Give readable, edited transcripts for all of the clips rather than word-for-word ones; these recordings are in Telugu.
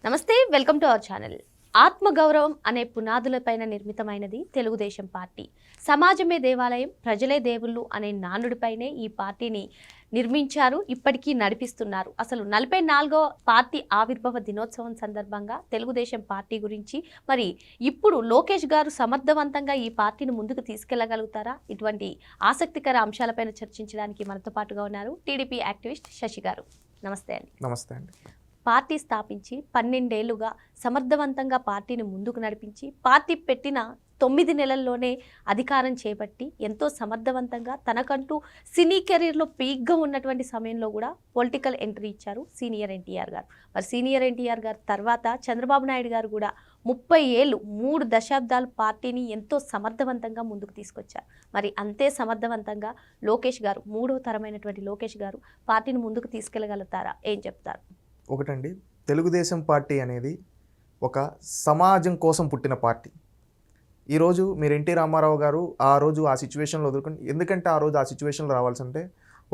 నమస్తే, వెల్కమ్ టు అవర్ ఛానల్. ఆత్మగౌరవం అనే పునాదులపైన నిర్మితమైనది తెలుగుదేశం పార్టీ. సమాజమే దేవాలయం, ప్రజలే దేవుళ్ళు అనే నానుడిపైనే ఈ పార్టీని నిర్మించారు, ఇప్పటికీ నడిపిస్తున్నారు. అసలు 44వ పార్టీ ఆవిర్భావ దినోత్సవం సందర్భంగా తెలుగుదేశం పార్టీ గురించి, మరి ఇప్పుడు లోకేష్ గారు సమర్థవంతంగా ఈ పార్టీని ముందుకు తీసుకెళ్లగలుగుతారా? ఇటువంటి ఆసక్తికర అంశాలపైన చర్చించడానికి మనతో పాటుగా ఉన్నారు టీడీపీ యాక్టివిస్ట్ శశి గారు. నమస్తే అండి. నమస్తే అండి. పార్టీ స్థాపించి 12 ఏళ్లుగా సమర్థవంతంగా పార్టీని ముందుకు నడిపించి, పార్టీ పెట్టిన 9 నెలల్లోనే అధికారం చేపట్టి ఎంతో సమర్థవంతంగా తనకంటూ సినీ కెరీర్లో పీక్గా ఉన్నటువంటి సమయంలో కూడా పొలిటికల్ ఎంట్రీ ఇచ్చారు సీనియర్ ఎన్టీఆర్ గారు. మరి సీనియర్ ఎన్టీఆర్ గారు తర్వాత చంద్రబాబు నాయుడు గారు కూడా 30 ఏళ్ళు 3 దశాబ్దాలు పార్టీని ఎంతో సమర్థవంతంగా ముందుకు తీసుకొచ్చారు. మరి అంతే సమర్థవంతంగా లోకేష్ గారు, 3వ తరమైనటువంటి లోకేష్ గారు పార్టీని ముందుకు తీసుకెళ్లగలుగుతారా? ఏం చెప్తారు? ఒకటండి, తెలుగుదేశం పార్టీ అనేది ఒక సమాజం కోసం పుట్టిన పార్టీ. ఈరోజు మీరు ఎన్టీ రామారావు గారు ఆ రోజు ఆ సిచ్యువేషన్లో వదులుకొని, ఎందుకంటే ఆ రోజు ఆ సిచ్యువేషన్లో రావాల్సి అంటే,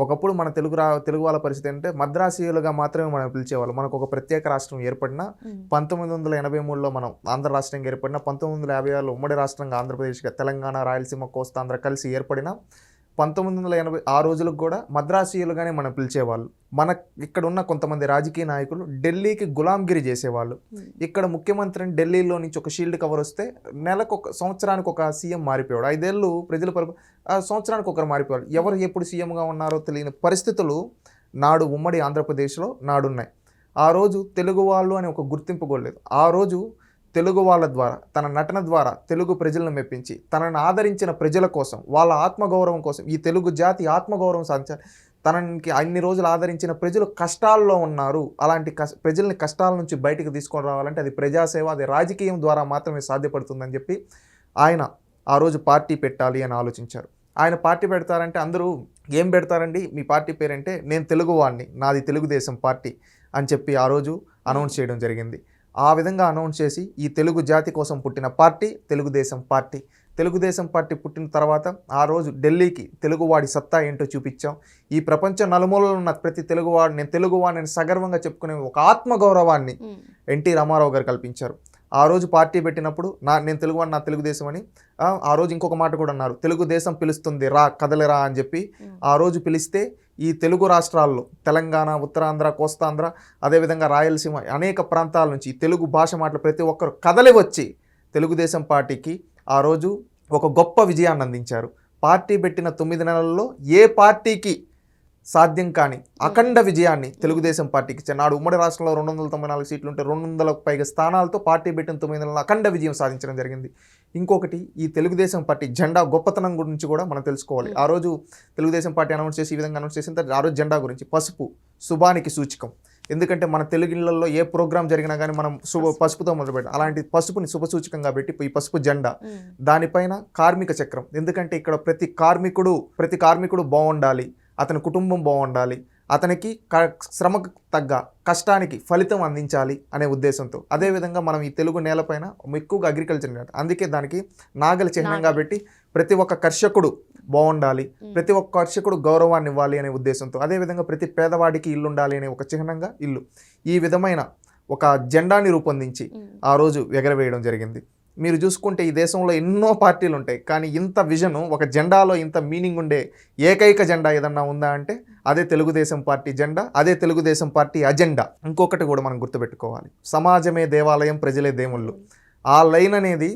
ఒకప్పుడు మన తెలుగు వాళ్ళ పరిస్థితి అంటే మద్రాసీయులుగా మాత్రమే మనం పిలిచేవాళ్ళు. మనకు ఒక ప్రత్యేక రాష్ట్రం ఏర్పడిన 1983లో మనం ఆంధ్ర రాష్ట్రంగా ఏర్పడిన, 1956లో ఉమ్మడి రాష్ట్రంగా ఆంధ్రప్రదేశ్గా తెలంగాణ, రాయలసీమ, కోస్తాంధ్ర కలిసి ఏర్పడిన 1980 ఆ రోజులకు కూడా మద్రాసీయులుగానే మనం పిలిచేవాళ్ళు. మన ఇక్కడ ఉన్న కొంతమంది రాజకీయ నాయకులు ఢిల్లీకి గులాంగిరి చేసేవాళ్ళు. ఇక్కడ ముఖ్యమంత్రిని ఢిల్లీలో నుంచి ఒక షీల్డ్ కవర్ వస్తే సంవత్సరానికి ఒక సీఎం మారిపోయాడు. 5 ఏళ్ళు ప్రజల సంవత్సరానికి ఒకరు మారిపోయాడు. ఎవరు ఎప్పుడు సీఎంగా ఉన్నారో తెలియని పరిస్థితులు నాడు ఉమ్మడి ఆంధ్రప్రదేశ్లో నాడున్నాయి. ఆ రోజు తెలుగు వాళ్ళు అని ఒక గుర్తింపు కూడా లేదు. ఆ రోజు తెలుగు వాళ్ళ ద్వారా, తన నటన ద్వారా తెలుగు ప్రజలను మెప్పించి, తనను ఆదరించిన ప్రజల కోసం, వాళ్ళ ఆత్మగౌరవం కోసం, ఈ తెలుగు జాతి ఆత్మగౌరవం సాధించాలి. తనకి అన్ని రోజులు ఆదరించిన ప్రజలు కష్టాల్లో ఉన్నారు. అలాంటి ప్రజల్ని కష్టాల నుంచి బయటకు తీసుకొని రావాలంటే అది ప్రజాసేవ, అది రాజకీయం ద్వారా మాత్రమే సాధ్యపడుతుందని చెప్పి ఆయన ఆ రోజు పార్టీ పెట్టాలి అని ఆలోచించారు. ఆయన పార్టీ పెడతారంటే అందరూ ఏం పెడతారండి మీ పార్టీ పేరంటే, నేను తెలుగువాడిని, నాది తెలుగుదేశం పార్టీ అని చెప్పి ఆ రోజు అనౌన్స్ చేయడం జరిగింది. ఆ విధంగా అనౌన్స్ చేసి ఈ తెలుగు జాతి కోసం పుట్టిన party Telugu Desam party. Telugu Desam party పుట్టిన తర్వాత ఆ రోజు ఢిల్లీకి తెలుగువాడి సత్తా ఏంటో చూపించాం. ఈ ప్రపంచ నలుమూలలో ఉన్న ప్రతి తెలుగువాడు నేను తెలుగువాడిని సగర్వంగా చెప్పుకునే ఒక ఆత్మగౌరవాన్ని ఎన్టీ రామారావు గారు కల్పించారు. ఆ రోజు పార్టీ పెట్టినప్పుడు నేను తెలుగువాడిని, నా తెలుగుదేశం అని. ఆ రోజు ఇంకొక మాట కూడా అన్నారు, తెలుగుదేశం పిలుస్తుంది రా కదలిరా అని చెప్పి. ఆ రోజు పిలిస్తే ఈ తెలుగు రాష్ట్రాల్లో తెలంగాణ, ఉత్తరాంధ్ర, కోస్తాంధ్ర, అదేవిధంగా రాయలసీమ అనేక ప్రాంతాల నుంచి తెలుగు భాష మాటలు ప్రతి ఒక్కరు కదలి వచ్చి తెలుగుదేశం పార్టీకి ఆ రోజు ఒక గొప్ప విజయాన్ని అందించారు. పార్టీ పెట్టిన 9 నెలల్లో ఏ పార్టీకి సాధ్యం కాని అఖండ విజయాన్ని తెలుగుదేశం పార్టీకి ఇచ్చారు. నాడు ఉమ్మడి రాష్ట్రంలో 294 సీట్లు ఉంటే 200లకు పైగా స్థానాలతో పార్టీ పెట్టిన 9 నెలల్లో అఖండ విజయం సాధించడం జరిగింది. ఇంకొకటి, ఈ తెలుగుదేశం పార్టీ జెండా గొప్పతనం గురించి కూడా మనం తెలుసుకోవాలి. ఆ రోజు తెలుగుదేశం పార్టీ అనౌన్స్ చేసి ఈ విధంగా అనౌన్స్ చేసిన తర్వాత ఆ రోజు జెండా గురించి, పసుపు శుభానికి సూచకం. ఎందుకంటే మన తెలుగు ఇళ్లలో ఏ ప్రోగ్రాం జరిగినా కానీ మనం పసుపుతో మొదలుపెట్టాం. అలాంటి పసుపుని శుభ సూచకంగా పెట్టి ఈ పసుపు జెండా, దానిపైన కార్మిక చక్రం. ఎందుకంటే ఇక్కడ ప్రతి కార్మికుడు బాగుండాలి, అతని కుటుంబం బాగుండాలి, అతనికి శ్రమకు తగ్గ కష్టానికి ఫలితం అందించాలి అనే ఉద్దేశంతో. అదేవిధంగా మనం ఈ తెలుగు నేలపైన ఎక్కువగా అగ్రికల్చర్, అందుకే దానికి నాగలి చిహ్నంగా పెట్టి ప్రతి ఒక్క కర్షకుడు బాగుండాలి, ప్రతి ఒక్క కర్షకుడు గౌరవాన్ని ఇవ్వాలి అనే ఉద్దేశంతో. అదేవిధంగా ప్రతి పేదవాడికి ఇల్లు ఉండాలి అనే ఒక చిహ్నంగా ఇల్లు, ఈ విధమైన ఒక జెండాని రూపొందించి ఆ రోజు ఎగరవేయడం జరిగింది. మీరు చూసుకుంటే ఈ దేశంలో ఎన్నో పార్టీలు ఉంటాయి, కానీ ఇంత విజను, ఒక జెండాలో ఇంత మీనింగ్ ఉండే ఏకైక జెండా ఏదన్నా ఉందా అంటే అదే తెలుగుదేశం పార్టీ జెండా, అదే తెలుగుదేశం పార్టీ అజెండా. ఇంకొకటి కూడా మనం గుర్తుపెట్టుకోవాలి, సమాజమే దేవాలయం, ప్రజలే దేవుళ్ళు. ఆ లైన్ అనేది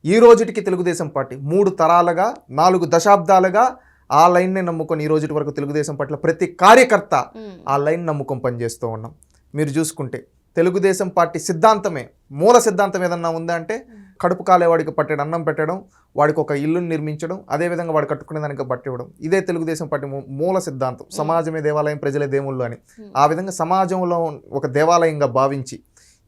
ఈ రోజుటికి తెలుగుదేశం పార్టీ 3 తరాలుగా 4 దశాబ్దాలుగా ఆ లైన్నే నమ్ముకొని ఈ రోజుటి వరకు తెలుగుదేశం పార్టీలో ప్రతి కార్యకర్త ఆ లైన్ నమ్ముకొని పనిచేస్తూ ఉన్నాం. మీరు చూసుకుంటే తెలుగుదేశం పార్టీ సిద్ధాంతమే, మూల సిద్ధాంతం ఏదన్నా ఉందా అంటే కడుపు కాలేవాడికి పట్టెడు అన్నం పెట్టడం, వాడికి ఒక ఇల్లుని నిర్మించడం, అదేవిధంగా వాడు కట్టుకునే దానికి బట్టి ఇవ్వడం. ఇదే తెలుగుదేశం పార్టీ మూల సిద్ధాంతం, సమాజమే దేవాలయం, ప్రజలే దేవుళ్ళు అని. ఆ విధంగా సమాజంలో ఒక దేవాలయంగా భావించి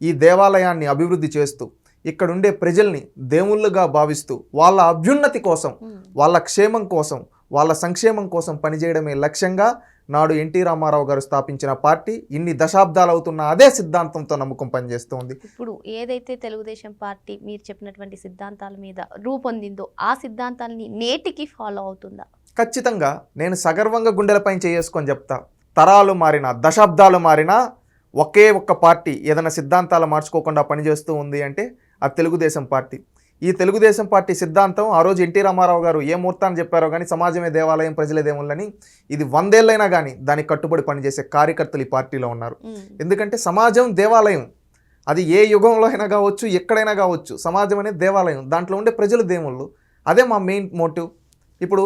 ఈ దేవాలయాన్ని అభివృద్ధి చేస్తూ ఇక్కడ ఉండే ప్రజల్ని దేవుళ్ళుగా భావిస్తూ వాళ్ళ అభ్యున్నతి కోసం, వాళ్ళ క్షేమం కోసం, వాళ్ళ సంక్షేమం కోసం పనిచేయడమే లక్ష్యంగా నాడు ఎన్టీ రామారావు గారు స్థాపించిన పార్టీ ఇన్ని దశాబ్దాలు అవుతున్న అదే సిద్ధాంతంతో నమ్మకం పనిచేస్తుంది. ఇప్పుడు ఏదైతే తెలుగుదేశం పార్టీ మీరు చెప్పినటువంటి సిద్ధాంతాల మీద రూపొందిందో ఆ సిద్ధాంతాలని నేటికి ఫాలో అవుతుందా? ఖచ్చితంగా. నేను సగర్వంగా గుండెలపై చేసుకొని చెప్తా, తరాలు మారినా, దశాబ్దాలు మారినా ఒకే ఒక్క పార్టీ ఏదైనా సిద్ధాంతాలు మార్చుకోకుండా పనిచేస్తూ ఉంది అంటే అది తెలుగుదేశం పార్టీ. ఈ తెలుగుదేశం పార్టీ సిద్ధాంతం ఆ రోజు ఎన్టీ రామారావు గారు ఏ ముహూర్తాన్ని చెప్పారో కానీ సమాజమే దేవాలయం ప్రజలే దేవుళ్ళని, ఇది 100 ఏళ్ళైనా కానీ దానికి కట్టుబడి పనిచేసే కార్యకర్తలు ఈ పార్టీలో ఉన్నారు. ఎందుకంటే సమాజం దేవాలయం, అది ఏ యుగంలో అయినా కావచ్చు, ఎక్కడైనా కావచ్చు. సమాజం అనేది దేవాలయం, దాంట్లో ఉండే ప్రజలు దేవుళ్ళు. అదే మా మెయిన్ మోటివ్. ఇప్పుడు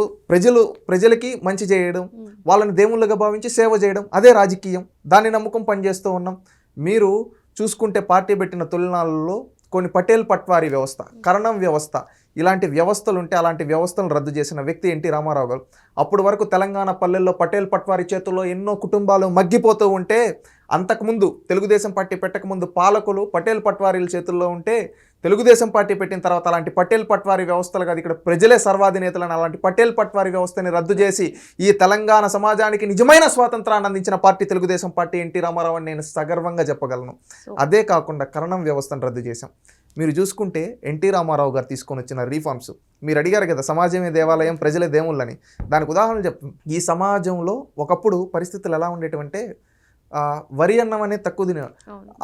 ప్రజలకి మంచి చేయడం, వాళ్ళని దేవుళ్ళుగా భావించి సేవ చేయడం, అదే రాజకీయం. దాన్ని నమ్ముకం పనిచేస్తూ ఉన్నాం. మీరు చూసుకుంటే పార్టీ పెట్టిన తొలినాళ్ళలో కొన్ని పటేల్ పట్వారీ వ్యవస్థ, కరణం వ్యవస్థ, ఇలాంటి వ్యవస్థలు ఉంటే అలాంటి వ్యవస్థలను రద్దు చేసిన వ్యక్తి ఎన్టీ రామారావు గారు. అప్పటి వరకు తెలంగాణ పల్లెల్లో పటేల్ పట్వారీ చేతుల్లో ఎన్నో కుటుంబాలు మగ్గిపోతూ ఉంటే, అంతకుముందు తెలుగుదేశం పార్టీ పెట్టకముందు పాలకులు పటేల్ పట్వారీల చేతుల్లో ఉంటే, తెలుగుదేశం పార్టీ పెట్టిన తర్వాత అలాంటి పటేల్ పట్వారీ వ్యవస్థలు కాదు, ఇక్కడ ప్రజలే సర్వాధినేతలను అలాంటి పటేల్ పట్వారీ వ్యవస్థని రద్దు చేసి ఈ తెలంగాణ సమాజానికి నిజమైన స్వాతంత్రాన్ని అందించిన పార్టీ తెలుగుదేశం పార్టీ ఎన్టీ రామారావు అని నేను సగర్వంగా చెప్పగలను. అదే కాకుండా కరణం వ్యవస్థను రద్దు చేశాం. మీరు చూసుకుంటే ఎన్టీ రామారావు గారు తీసుకొని వచ్చిన రీఫార్మ్స్, మీరు అడిగారు కదా సమాజమే దేవాలయం ప్రజలే దేవుళ్ళని, దానికి ఉదాహరణ చెప్తాను. ఈ సమాజంలో ఒకప్పుడు పరిస్థితులు ఎలా ఉండేటివంటే వరి అన్నం అనేది తక్కువ తినేవారు.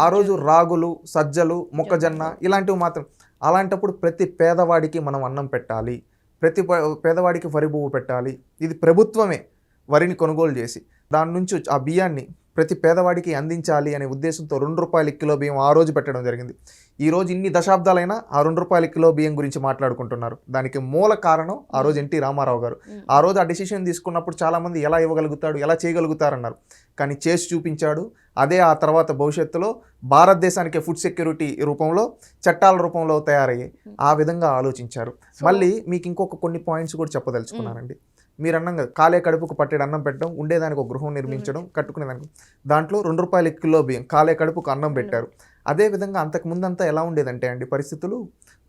ఆ రోజు రాగులు, సజ్జలు, మొక్కజొన్న ఇలాంటివి మాత్రం. అలాంటప్పుడు ప్రతి పేదవాడికి మనం అన్నం పెట్టాలి, ప్రతి పేదవాడికి వరి పువ్వు పెట్టాలి. ఇది ప్రభుత్వమే వరిని కొనుగోలు చేసి దాని నుంచి ఆ బియ్యాన్ని ప్రతి పేదవాడికి అందించాలి అనే ఉద్దేశంతో ₹2 కిలో బియ్యం ఆ రోజు పెట్టడం జరిగింది. ఈ రోజు ఇన్ని దశాబ్దాలైనా ఆ ₹2 కిలో బియ్యం గురించి మాట్లాడుకుంటున్నారు. దానికి మూల కారణం ఆ రోజు ఎన్టీ రామారావు గారు. ఆ రోజు ఆ డెసిషన్ తీసుకున్నప్పుడు చాలామంది ఎలా ఇవ్వగలుగుతాడు, ఎలా చేయగలుగుతారన్నారు. కానీ చేసి చూపించాడు. అదే ఆ తర్వాత భవిష్యత్తులో భారతదేశానికి ఫుడ్ సెక్యూరిటీ రూపంలో చట్టాల రూపంలో తయారయ్యాయి. ఆ విధంగా ఆలోచించారు. మళ్ళీ మీకు ఇంకొక కొన్ని పాయింట్స్ కూడా చెప్పదలుచుకున్నానండి. మీరు అన్నం కదా కాలే కడుపుకు పట్టేడు అన్నం పెట్టడం, ఉండేదానికి ఒక గృహం నిర్మించడం, కట్టుకునేదానికి. దాంట్లో ₹2 కిలో బియ్యం, కాలే కడుపుకు అన్నం పెట్టారు. అదేవిధంగా అంతకుముందంతా ఎలా ఉండేదంటే అండి పరిస్థితులు,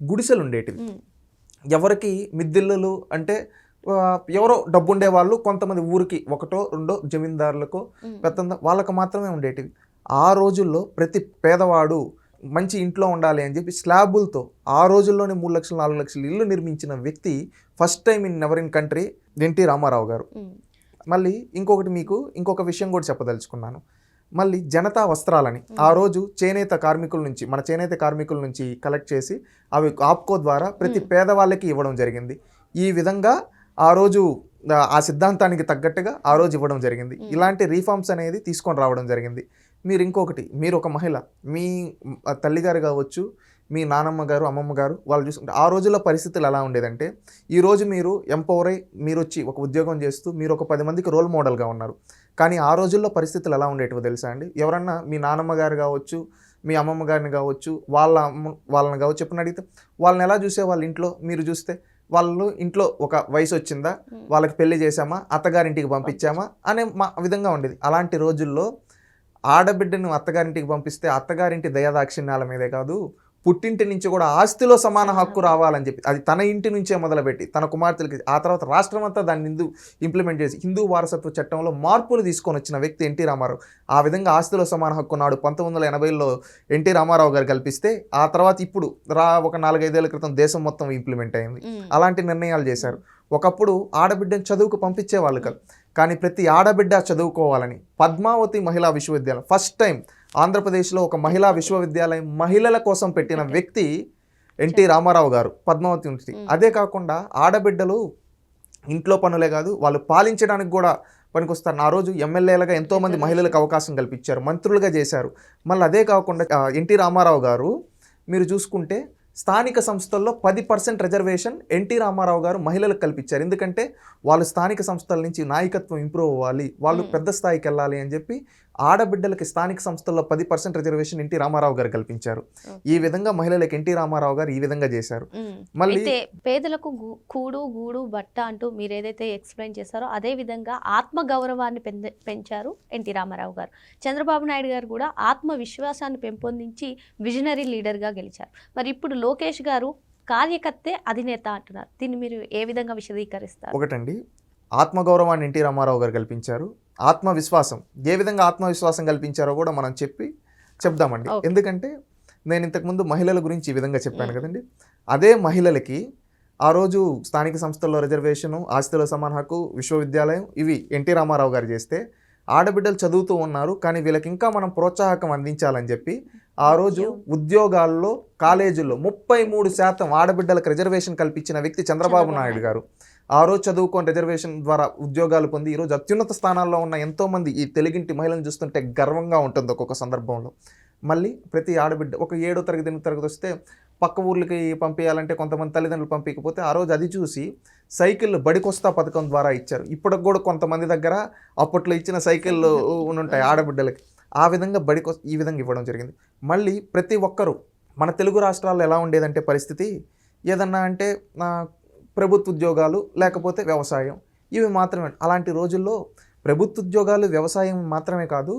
గుడిసెలు ఉండేటివి. ఎవరికి మిద్దిల్లులు అంటే ఎవరో డబ్బు ఉండేవాళ్ళు, కొంతమంది ఊరికి ఒకటో రెండో జమీందారులకు పెద్ద వాళ్ళకు మాత్రమే ఉండేటివి. ఆ రోజుల్లో ప్రతి పేదవాడు మంచి ఇంట్లో ఉండాలి అని చెప్పి స్లాబులతో ఆ రోజుల్లోనే 3 లక్షలు 4 లక్షలు ఇల్లు నిర్మించిన వ్యక్తి first time in ever in country NT Rama Rao గారు. మళ్ళీ మీకు ఇంకొక విషయం కూడా చెప్పదలుచుకున్నాను. మళ్ళీ జనతా వస్త్రాలని ఆ రోజు మన చేనేత కార్మికుల నుంచి కలెక్ట్ చేసి అవి ఆప్కో ద్వారా ప్రతి పేదవాళ్ళకి ఇవ్వడం జరిగింది. ఈ విధంగా ఆ రోజు ఆ సిద్ధాంతానికి తగ్గట్టుగా ఆ రోజు ఇవ్వడం జరిగింది. ఇలాంటి రీఫార్మ్స్ అనేది తీసుకొని రావడం జరిగింది. మీరు ఒక మహిళ, మీ తల్లిగారు కావచ్చు, మీ నానమ్మ గారు, అమ్మమ్మ గారు వాళ్ళు చూసుకుంటే ఆ రోజుల్లో పరిస్థితులు ఎలా ఉండేదంటే, ఈరోజు మీరు ఎంపవర్ అయ్యి మీరు వచ్చి ఒక ఉద్యోగం చేస్తూ మీరు ఒక 10 మందికి రోల్ మోడల్గా ఉన్నారు. కానీ ఆ రోజుల్లో పరిస్థితులు ఎలా ఉండేటివో తెలుసా అండి? ఎవరన్నా మీ నానమ్మ గారు కావచ్చు, మీ అమ్మమ్మ గారిని కావచ్చు, వాళ్ళని కావచ్చు చెప్పిన అడిగితే వాళ్ళని ఎలా చూసేవాళ్ళు ఇంట్లో? మీరు చూస్తే వాళ్ళు ఇంట్లో ఒక వయసు వచ్చిందా, వాళ్ళకి పెళ్లి చేసామా, అత్తగారింటికి పంపించామా అనే విధంగా ఉండేది. అలాంటి రోజుల్లో ఆడబిడ్డను అత్తగారింటికి పంపిస్తే అత్తగారింటి దయాదాక్షిణ్యాల మీదే కాదు, పుట్టింటి నుంచి కూడా ఆస్తిలో సమాన హక్కు రావాలని చెప్పి అది తన ఇంటి నుంచే మొదలుపెట్టి తన కుమార్తెలకి, ఆ తర్వాత రాష్ట్రం అంతా దాన్ని ఇంప్లిమెంట్ చేసి హిందూ వారసత్వ చట్టంలో మార్పులు తీసుకొని వచ్చిన వ్యక్తి ఎన్టీ రామారావు. ఆ విధంగా ఆస్తిలో సమాన హక్కు నాడు 1980లో ఎన్టీ రామారావు గారు కల్పిస్తే, ఆ తర్వాత ఇప్పుడు ఒక 4-5 ఏళ్ల క్రితం దేశం మొత్తం ఇంప్లిమెంట్ అయింది. అలాంటి నిర్ణయాలు చేశారు. ఒకప్పుడు ఆడబిడ్డను చదువుకు పంపించేవాళ్ళు కాదు, కానీ ప్రతి ఆడబిడ్డ చదువుకోవాలని పద్మావతి మహిళా విశ్వవిద్యాలయం ఫస్ట్ టైం ఆంధ్రప్రదేశ్లో ఒక మహిళా విశ్వవిద్యాలయం మహిళల కోసం పెట్టిన వ్యక్తి ఎన్టీ రామారావు గారు, పద్మావతి యూనివర్సిటీ. అదే కాకుండా ఆడబిడ్డలు ఇంట్లో పనులే కాదు, వాళ్ళు పాలించడానికి కూడా పనికొస్తారు. ఆ రోజు ఎమ్మెల్యేలుగా ఎంతోమంది మహిళలకు అవకాశం కల్పించారు, మంత్రులుగా చేశారు. మళ్ళీ అదే కాకుండా ఎన్టీ రామారావు గారు మీరు చూసుకుంటే స్థానిక సంస్థల్లో 10% రిజర్వేషన్ ఎన్టీ రామారావు గారు మహిళలకు కల్పించారు. ఎందుకంటే వాళ్ళు స్థానిక సంస్థల నుంచి నాయకత్వం ఇంప్రూవ్ అవ్వాలి, వాళ్ళు పెద్ద స్థాయికి వెళ్ళాలి అని చెప్పి ఆడబిడ్డలకి స్థానిక సంస్థల్లో 10% రిజర్వేషన్ ఎన్టీ రామారావు గారు కల్పించారు. ఈ విధంగా మహిళలకు ఎన్టీ రామారావు గారు ఈ విధంగా చేశారు. మళ్ళీ పేదలకు కూడు గూడు బట్ట అంటూ మీరు ఏదైతే ఎక్స్ప్లెయిన్ చేశారో అదే విధంగా ఆత్మ గౌరవాన్ని పెంచారు ఎన్టీ రామారావు గారు. చంద్రబాబు నాయుడు గారు కూడా ఆత్మ విశ్వాసాన్ని పెంపొందించి విజనరీ లీడర్గా గెలిచారు. మరి ఇప్పుడు లోకేష్ గారు కార్యకర్తే అధినేత అంటున్నారు. దీన్ని మీరు ఏ విధంగా విశదీకరిస్తారు? ఒకటండి, ఆత్మగౌరవాన్ని ఎన్టీ రామారావు గారు కల్పించారు. ఆత్మవిశ్వాసం ఏ విధంగా ఆత్మవిశ్వాసం కల్పించారో కూడా మనం చెప్దామండి. ఎందుకంటే నేను ఇంతకుముందు మహిళల గురించి ఈ విధంగా చెప్పాను కదండి. అదే మహిళలకి ఆ రోజు స్థానిక సంస్థల్లో రిజర్వేషను, ఆస్తిలో సమాన హక్కు, విశ్వవిద్యాలయం ఇవి ఎన్టీ రామారావు గారు చేస్తే, ఆడబిడ్డలు చదువుతూ ఉన్నారు, కానీ వీళ్ళకి ఇంకా మనం ప్రోత్సాహకం అందించాలని చెప్పి ఆ రోజు ఉద్యోగాల్లో కాలేజీల్లో 33% ఆడబిడ్డలకు రిజర్వేషన్ కల్పించిన వ్యక్తి చంద్రబాబు నాయుడు గారు. ఆ రోజు చదువుకొని రిజర్వేషన్ ద్వారా ఉద్యోగాలు పొంది ఈరోజు అత్యున్నత స్థానాల్లో ఉన్న ఎంతోమంది ఈ తెలుగింటి మహిళలను చూస్తుంటే గర్వంగా ఉంటుంది ఒక్కొక్క సందర్భంలో. మళ్ళీ ప్రతి ఆడబిడ్డ ఒక 7వ తరగతి 8వ తరగతి వస్తే పక్క ఊర్లకి పంపించాలంటే కొంతమంది తల్లిదండ్రులు పంపించకపోతే ఆ రోజు అది చూసి సైకిళ్ళు బడికొస్తా పథకం ద్వారా ఇచ్చారు. ఇప్పటికి కూడా కొంతమంది దగ్గర అప్పట్లో ఇచ్చిన సైకిళ్ళు ఉంటాయి ఆడబిడ్డలకి, ఆ విధంగా ఈ విధంగా ఇవ్వడం జరిగింది. మళ్ళీ ప్రతి ఒక్కరూ మన తెలుగు రాష్ట్రాల్లో ఎలా ఉండేదంటే పరిస్థితి, ఏదన్నా అంటే ప్రభుత్వ ఉద్యోగాలు లేకపోతే వ్యవసాయం, ఇవి మాత్రమే. అలాంటి రోజుల్లో ప్రభుత్వ ఉద్యోగాలు వ్యవసాయం మాత్రమే కాదు,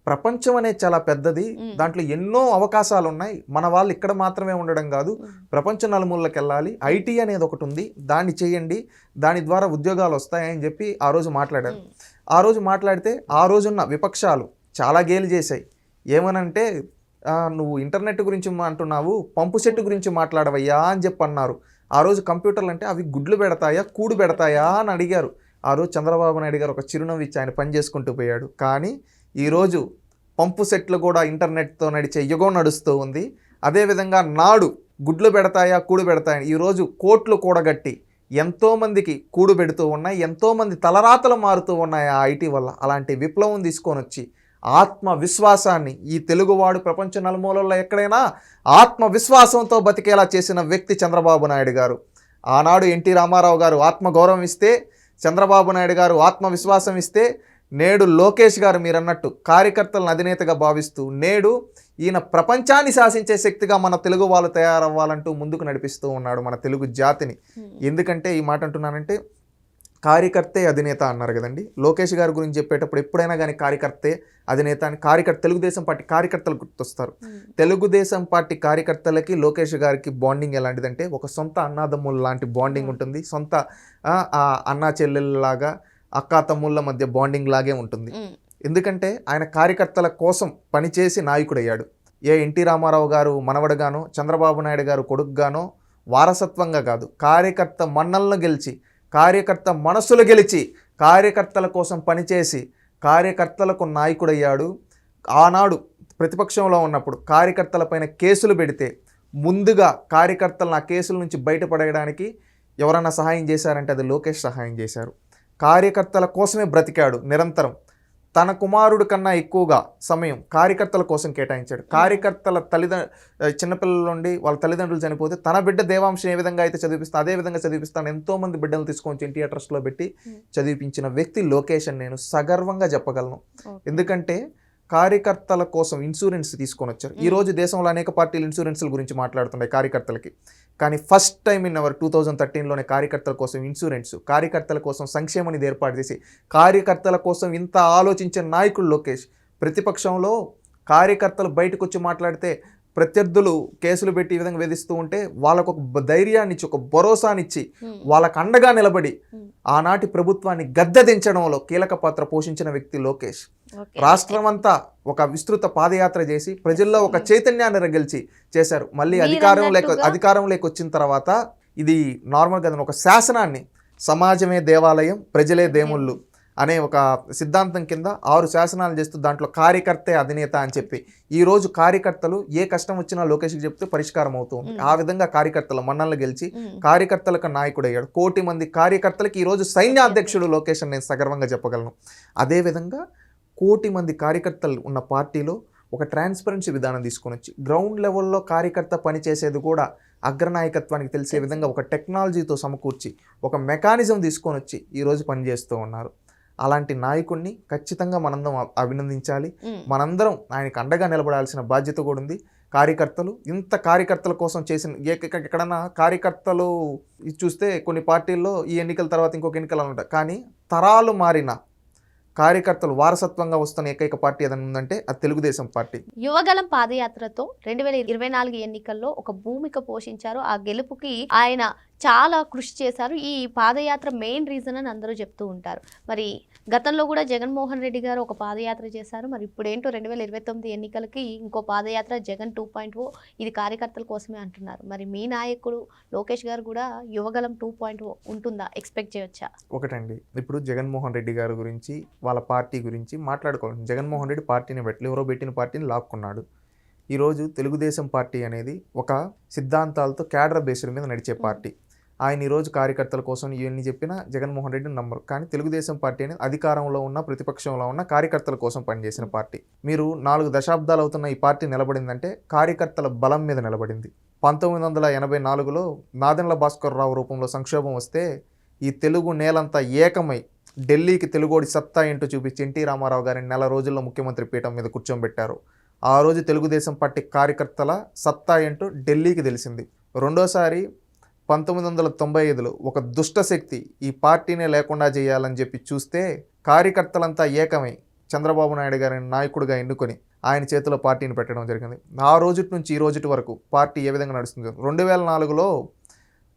ప్రపంచం అనేది చాలా పెద్దది, దాంట్లో ఎన్నో అవకాశాలు ఉన్నాయి, మన వాళ్ళు ఇక్కడ మాత్రమే ఉండడం కాదు, ప్రపంచ నలుమూలకి వెళ్ళాలి, ఐటీ అనేది ఒకటి ఉంది, దాన్ని చేయండి, దాని ద్వారా ఉద్యోగాలు వస్తాయని చెప్పి ఆ రోజు మాట్లాడారు. ఆ రోజు మాట్లాడితే ఆ రోజున్న విపక్షాలు చాలా గేలి చేశాయి. ఏమనంటే నువ్వు ఇంటర్నెట్ గురించి అంటున్నావు, పంపు సెట్టు గురించి మాట్లాడవయ్యా అని చెప్పి అన్నారు. ఆ రోజు కంప్యూటర్లు అంటే అవి గుడ్లు పెడతాయా కూడు పెడతాయా అని అడిగారు. ఆ రోజు చంద్రబాబు నాయుడు గారు ఒక చిరునవ్వు ఇచ్చి ఆయన పని చేసుకుంటూ పోయాడు. కానీ ఈరోజు పంపు సెట్లు కూడా ఇంటర్నెట్తో నడిచే యుగం నడుస్తూ ఉంది. అదేవిధంగా నాడు గుడ్లు పెడతాయా కూడు పెడతాయా, ఈరోజు కోట్లు కూడగట్టి ఎంతోమందికి కూడు పెడుతూ ఉన్నాయి, ఎంతోమంది తలరాతలు మారుతూ ఉన్నాయి ఆ ఐటీ వల్ల. అలాంటి విప్లవం తీసుకొని వచ్చి ఆత్మవిశ్వాసాన్ని, ఈ తెలుగువాడు ప్రపంచ నలుమూలల్లో ఎక్కడైనా ఆత్మవిశ్వాసంతో బతికేలా చేసిన వ్యక్తి చంద్రబాబు నాయుడు గారు. ఆనాడు ఎన్టీ రామారావు గారు ఆత్మగౌరవం ఇస్తే, చంద్రబాబు నాయుడు గారు ఆత్మవిశ్వాసం ఇస్తే, నేడు లోకేష్ గారు మీరన్నట్టు కార్యకర్తలను అధినేతగా భావిస్తూ నేడు ఈయన ప్రపంచాన్ని శాసించే శక్తిగా మన తెలుగు వాళ్ళు తయారవ్వాలంటూ ముందుకు నడిపిస్తూ ఉన్నాడు మన తెలుగు జాతిని. ఎందుకంటే ఈ మాట అంటున్నానంటే, కార్యకర్తే అధినేత అన్నారు కదండి. లోకేష్ గారి గురించి చెప్పేటప్పుడు ఎప్పుడైనా కానీ కార్యకర్తే అధినేత అని తెలుగుదేశం పార్టీ కార్యకర్తలు గుర్తొస్తారు. తెలుగుదేశం పార్టీ కార్యకర్తలకి లోకేష్ గారికి బాండింగ్ ఎలాంటిదంటే ఒక సొంత అన్నాదమ్ముల లాంటి బాండింగ్ ఉంటుంది. సొంత అన్నా చెల్లెళ్ళలాగా, అక్కా తమ్ముళ్ళ మధ్య బాండింగ్ లాగే ఉంటుంది. ఎందుకంటే ఆయన కార్యకర్తల కోసం పనిచేసి నాయకుడయ్యాడు. ఎన్టీ రామారావు గారు మనవడుగానో, చంద్రబాబు నాయుడు గారు కొడుకుగానో వారసత్వంగా కాదు, కార్యకర్త మన్నలను గెలిచి, కార్యకర్త మనసులు గెలిచి, కార్యకర్తల కోసం పనిచేసి కార్యకర్తలకు నాయకుడయ్యాడు. ఆనాడు ప్రతిపక్షంలో ఉన్నప్పుడు కార్యకర్తలపైన కేసులు పెడితే ముందుగా కార్యకర్తలను ఆ కేసుల నుంచి బయటపడేయడానికి ఎవరన్నా సహాయం చేశారంటే అది లోకేష్ సహాయం చేశారు. కార్యకర్తల కోసమే బ్రతికాడు నిరంతరం. తన కుమారుడు కన్నా ఎక్కువగా సమయం కార్యకర్తల కోసం కేటాయించాడు. కార్యకర్తల చిన్నపిల్లల నుండి వాళ్ళ తల్లిదండ్రులు చనిపోతే తన బిడ్డ దేవాంశం ఏ విధంగా అయితే చదివిస్తా అదే విధంగా చదివిస్తాను, ఎంతోమంది బిడ్డలు తీసుకొని ఎన్టీఆర్ ట్రస్ట్లో పెట్టి చదివించిన వ్యక్తి లోకేష్ అని నేను సగర్వంగా చెప్పగలను. ఎందుకంటే కార్యకర్తల కోసం ఇన్సూరెన్స్ తీసుకొని వచ్చారు. ఈరోజు దేశంలో అనేక పార్టీలు ఇన్సూరెన్స్ల గురించి మాట్లాడుతున్నాయి కార్యకర్తలకి, కానీ ఫస్ట్ టైం ఇన్ అవర్ 2013లోనే కార్యకర్తల కోసం ఇన్సూరెన్స్, కార్యకర్తల కోసం సంక్షేమ నిధి ఏర్పాటు చేసి కార్యకర్తల కోసం ఇంత ఆలోచించే నాయకుడు లోకేష్. ప్రతిపక్షంలో కార్యకర్తలు బయటకు వచ్చి మాట్లాడితే ప్రత్యర్థులు కేసులు పెట్టి ఈ విధంగా వేధిస్తూ ఉంటే వాళ్ళకు ఒక ధైర్యాన్ని ఇచ్చి, ఒక భరోసానిచ్చి, వాళ్ళకు అండగా నిలబడి ఆనాటి ప్రభుత్వాన్ని గద్దె దించడంలో కీలక పాత్ర పోషించిన వ్యక్తి లోకేష్. రాష్ట్రమంతా ఒక విస్తృత పాదయాత్ర చేసి ప్రజల్లో ఒక చైతన్యాన్ని రగిల్చి చేశారు. మళ్ళీ అధికారంలోకి వచ్చిన తర్వాత ఇది నార్మల్ కదా, ఒక శాసనాన్ని, సమాజమే దేవాలయం ప్రజలే దేవుళ్ళు అనే ఒక సిద్ధాంతం కింద 6 శాసనాలు చేస్తూ దాంట్లో కార్యకర్తే అధినేత అని చెప్పి ఈరోజు కార్యకర్తలు ఏ కష్టం వచ్చినా లోకేష్కి చెప్తే పరిష్కారం అవుతుంది. ఆ విధంగా కార్యకర్తల మన్నలను గెలిచి కార్యకర్తలకు నాయకుడయ్యాడు. 1 కోటి మంది కార్యకర్తలకి ఈరోజు సైన్యాధ్యక్షుడు లోకేష్ అని నేను సగర్వంగా చెప్పగలను. అదేవిధంగా 1 కోటి మంది కార్యకర్తలు ఉన్న పార్టీలో ఒక ట్రాన్స్పరెన్సీ విధానం తీసుకొని వచ్చి గ్రౌండ్ లెవెల్లో కార్యకర్త పనిచేసేది కూడా అగ్రనాయకత్వానికి తెలిసే విధంగా ఒక టెక్నాలజీతో సమకూర్చి ఒక మెకానిజం తీసుకొని వచ్చి ఈరోజు పనిచేస్తూ ఉన్నారు. అలాంటి నాయకుడిని ఖచ్చితంగా మనందరం అభినందించాలి. మనందరం ఆయనకు అండగా నిలబడాల్సిన బాధ్యత కూడా ఉంది. కార్యకర్తలు ఇంత కార్యకర్తల కోసం చేసిన ఎక్కడన్నా కార్యకర్తలు చూస్తే కొన్ని పార్టీల్లో ఈ ఎన్నికల తర్వాత ఇంకొక ఎన్నికలు ఉంటాయి, కానీ తరాలు మారిన కార్యకర్తలు వారసత్వంగా వస్తున్న ఏకైక పార్టీ ఏదైనా ఉందంటే అది తెలుగుదేశం పార్టీ. యువగలం పాదయాత్రతో 2024 ఎన్నికల్లో ఒక భూమిక పోషించారు. ఆ గెలుపుకి ఆయన చాలా కృషి చేశారు. ఈ పాదయాత్ర మెయిన్ రీజన్ అని అందరూ చెప్తూ ఉంటారు. మరి గతంలో కూడా జగన్మోహన్ రెడ్డి గారు ఒక పాదయాత్ర చేశారు. మరి ఇప్పుడేంటో 2029 ఎన్నికలకి ఇంకో పాదయాత్ర జగన్ 2.0 ఇది కార్యకర్తల కోసమే అంటున్నారు. మరి మీ నాయకుడు లోకేష్ గారు కూడా యువగలం 2.0 ఉంటుందా? ఎక్స్పెక్ట్ చేయొచ్చా? ఒకటండి, ఇప్పుడు జగన్మోహన్ రెడ్డి గారి గురించి వాళ్ళ పార్టీ గురించి మాట్లాడుకోవాలి. జగన్మోహన్ రెడ్డి పార్టీని ఎవరో పెట్టిన పార్టీని లాక్కున్నాడు. ఈరోజు తెలుగుదేశం పార్టీ అనేది ఒక సిద్ధాంతాలతో క్యాడర్ బేస్డ్ మీద నడిచే పార్టీ. ఆయన ఈరోజు కార్యకర్తల కోసం ఇవన్నీ చెప్పినా జగన్మోహన్ రెడ్డిని నమ్మరు. కానీ తెలుగుదేశం పార్టీ అనేది అధికారంలో ఉన్న ప్రతిపక్షంలో ఉన్న కార్యకర్తల కోసం పనిచేసిన పార్టీ. మీరు 4 దశాబ్దాలు అవుతున్న ఈ పార్టీ నిలబడిందంటే కార్యకర్తల బలం మీద నిలబడింది. 1984లో నాదెండ్ల భాస్కర్ రావు రూపంలో సంక్షోభం వస్తే ఈ తెలుగు నేలంతా ఏకమై ఢిల్లీకి తెలుగోడి సత్తా ఏంటో చూపించి ఎన్టీ రామారావు గారిని నెల రోజుల్లో ముఖ్యమంత్రి పీఠం మీద కూర్చోబెట్టారు. ఆ రోజు తెలుగుదేశం పార్టీ కార్యకర్తల సత్తా ఏంటో ఢిల్లీకి తెలిసింది. రెండోసారి 1995లో ఒక దుష్టశక్తి ఈ పార్టీనే లేకుండా చేయాలని చెప్పి చూస్తే కార్యకర్తలంతా ఏకమై చంద్రబాబు నాయుడు గారిని నాయకుడిగా ఎన్నుకొని ఆయన చేతిలో పార్టీని పెట్టడం జరిగింది. ఆ రోజు నుంచి ఈ రోజు వరకు పార్టీ ఏ విధంగా నడుస్తుంది? 2004లో